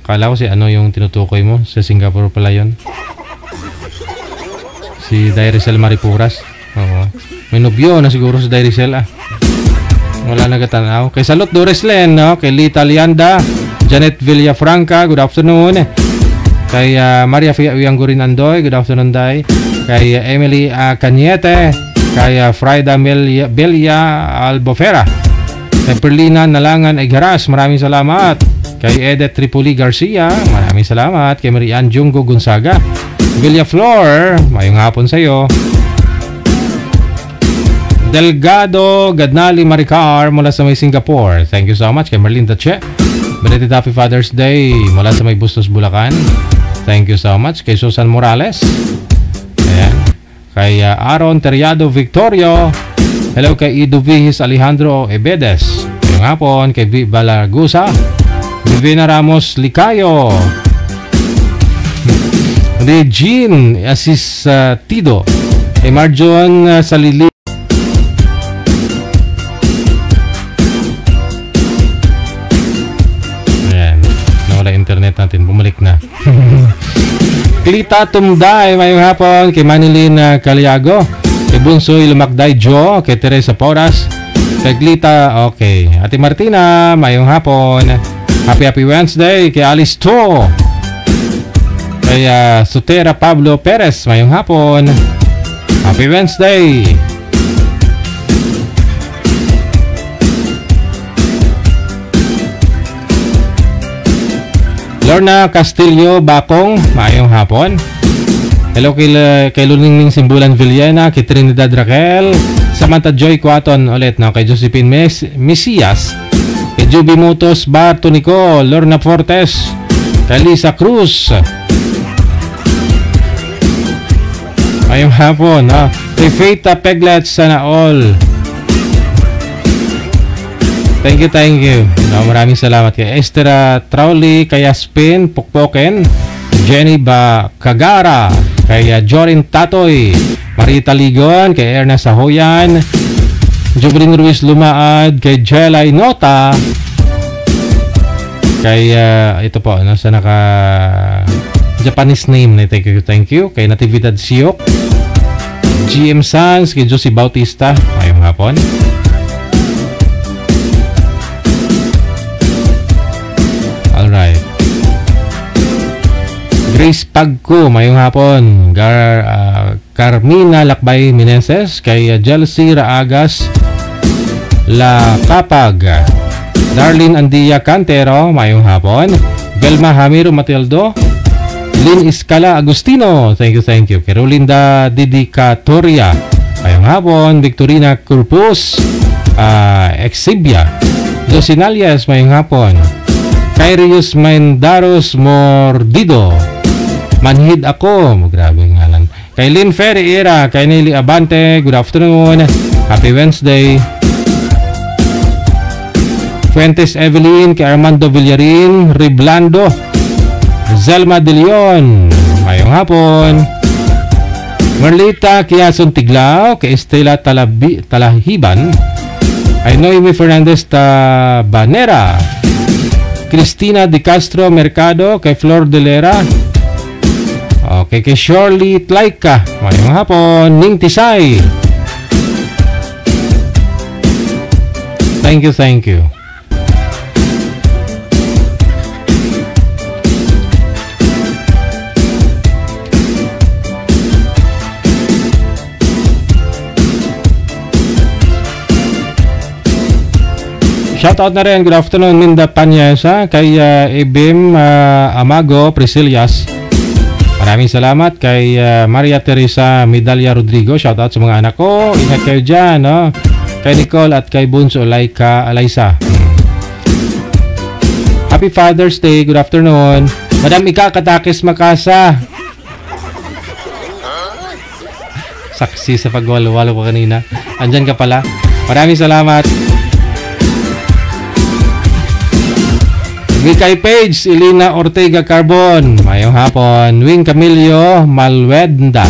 Kala ko si ano yung tinutukoy mo, sa Singapore pala yun. Si Dairicel Maripuras. Oo. May nobyo na siguro sa Dairicel, ah. Wala nagatanaw. Kay Salot Doreslen, no? Kay Lita Lianda, Janet Villafranca, good afternoon. Kay Maria Fiangurin Andoy, good afternoon, Day. Kay Emily Cañete, kay Frida Belia Albofera, kay Perlina Nalangan Egaras, maraming salamat. Kay Edith Tripoli Garcia, maraming salamat. Kay Marian Jungo Gonzaga, Villaflor, mayong hapon sa'yo. Delgado Gadnali Maricar mula sa may Singapore, thank you so much. Kay Merlinda Che, belated happy Father's Day mula sa may Bustos, Bulacan, thank you so much. Kay Susan Morales, ayan. Kay Aaron Teriado Victorio, hello. Kay Ido Vihis Alejandro Ebedes, ngayong hapon. Kay Balagusa, Divina Ramos Licayo, Regine Asis Tido, kay Marjon Salili. Internet natin, bumalik na. Klita Tumday, mayong hapon. Kay Manilyn Caliago, kay Bunsoy Lumakday Jo, kay Teresa Poras, kay Klita, okay. Ate Martina, mayong hapon. Happy Wednesday. Kay Alice To, kay Sutera Pablo Perez, mayong hapon. Happy Wednesday. Lorna Castillo Bakong, maayong hapon. Hello kay Luningning Simbulan Villena, kay Trinidad Raquel, Samantha Joy Quaton ulit, no? Kay Josephine Mesias, kay Juby Mutos Bartonico, Lorna Fortes, kay Lisa Cruz, maayong hapon, no? Kay Faith Peglet, sana all. Thank you. No, maraming salamat kay Esther Trowley, kay Aspin Pukpoken, Jenny Kagara, kay Jorin Tatoy, Marita Ligon, kay Erna Sahoyan, Jubrin Ruiz Lumaad, kay Jelay Nota, kay ito po, nasa naka Japanese name na thank you, kay Natividad Siok, GM Sans, kay Josie Bautista, mayong hapon. Alright. Grace Pagko, mayong hapon. Carmina Lakbay Meneses, kay Jelcy Raagas La Kapag, Darlene Andia Cantero, mayong hapon. Belma Hamiro Matildo, Lynn Iscala Agustino, thank you. Kay Rolinda Didicatoria, mayong hapon. Victorina Corpus Exibia, Josinalias, mayong hapon. Kyrius Mendaros Mordido, Manhid ako, grabe ngalan. Kay Lynn Ferreira, kay Nelly Abante, good afternoon, happy Wednesday. Fuentes Evelyn, kay Armando Villarin, Riblando, Zelma De Leon, mayong hapon. Merlita Kiason Tiglao, kay Estela Talahiban, ay Noemi Fernandez Tabanera, Cristina De Castro Mercado, kay Flor de Lera, Okay, kay Shirley Tlaika, mayong hapon. Ning Tisay. Thank you. Shoutout na rin, good afternoon Minda Panyesa, kay Ibim Amago Priscilias. Maraming salamat kay Maria Teresa Medalla Rodrigo. Shoutout sa mga anak ko, ingat kayo dyan, no? Kay Nicole at kay Bunso Laika Alaysa. Happy Father's Day, good afternoon Madam Ika Katakis Makasa. Saksi sa pagwalo-walo ko kanina. Andyan ka pala, maraming salamat. Kay Page Elena Ortega Carbon, mayong hapon. Wing Camillo Malwenda,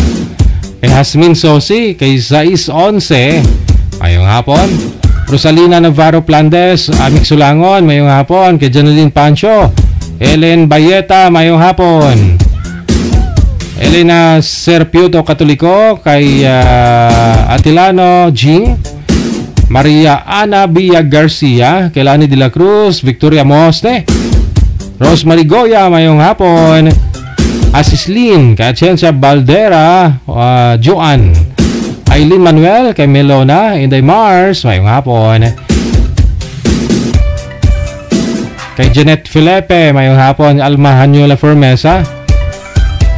kay Hasmin Sosi, kay Sais 11, mayong hapon. Rosalina Navarro Plandes, Amik Sulangon, mayong hapon. Kay Janeline Pancho, Ellen Bayeta, mayong hapon. Elena Serpiuto Katoliko, kay Atilano Jing, Maria Ana Bia Garcia, kay Lani de la Cruz, Victoria Mosne, Rosemary Goya, mayong hapon. Asislin, kay Atienza Baldera, Joan, Aileen Manuel, kay Melona, Inday Mars, mayong hapon. Kay Janet Felipe, mayong hapon. Alma Hanyola Fermesa,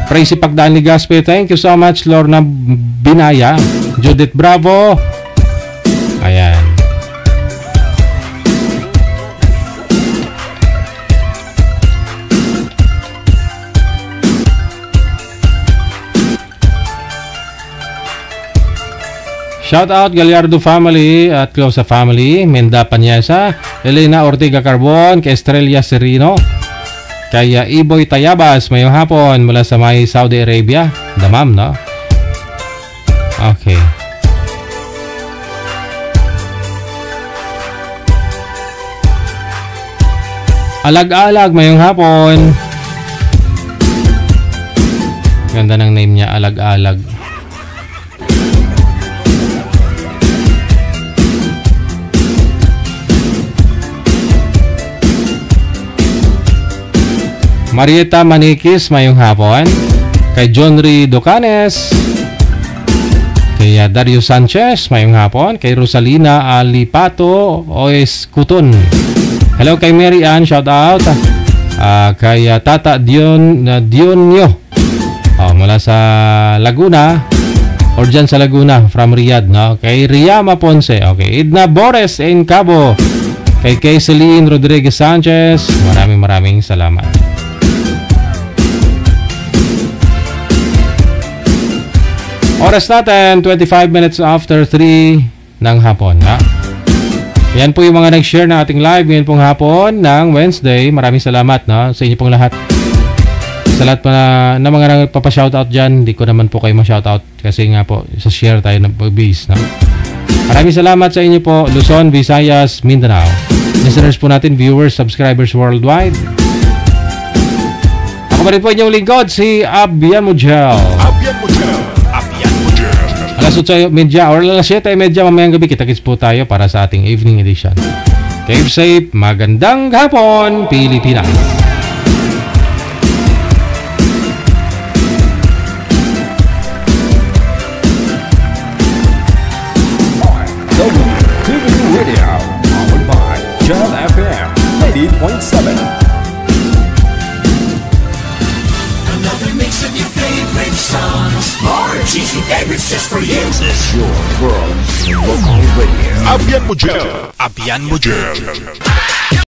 Tracy Pagdaan Ligaspe, thank you so much. Lorna Binaya, Judith Bravo, ayan. Shout out Gallardo family at Closa family, Menda Panyesa, Elena Ortega Carbon, kay Estrella Serino, kay Iboy Tayabas, mayong hapon mula sa may Saudi Arabia. Damam, no? Okay. Alag-alag, mayong hapon. Ganda ng name niya, Alag-alag. Marieta Manikis, mayong hapon. Kay Johnry Docanes, kay Dario Sanchez, mayong hapon. Kay Rosalina Alipato Oes Kuton. Hello kay Mary Ann, shout out. Kay Tata Dionyo, mula sa Laguna, or dyan sa Laguna, from Riyadh, no? Kay Riyama Ponce, okay. Edna Bores in Cabo, kay Celine Rodriguez Sanchez, maraming salamat. Oras natin, 25 minutes after 3 ng hapon, ha? Yan po yung mga nag-share ng ating live ngayon pong hapon ng Wednesday. Maraming salamat, no? Sa inyo pong lahat. Sa lahat po na mga nagpapa-shoutout dyan, hindi ko naman po kayo ma-shoutout kasi nga po, sa share tayo ng base, no? Maraming salamat sa inyo po, Luzon, Visayas, Mindanao. Listeners po natin, viewers, subscribers worldwide. Ako pa rin po inyong lingkod, si Abian Mujel. Alas 8:30 or alas 7:30 mamayang gabi, kita-kits po tayo para sa ating evening edition. Keep safe, magandang hapon, Pilipinas! WTVU Radio, powered by John FM 90.7. Another mix of your favorite songs. More cheesy favorites just for you. This is your world local radio. Abian Mujel.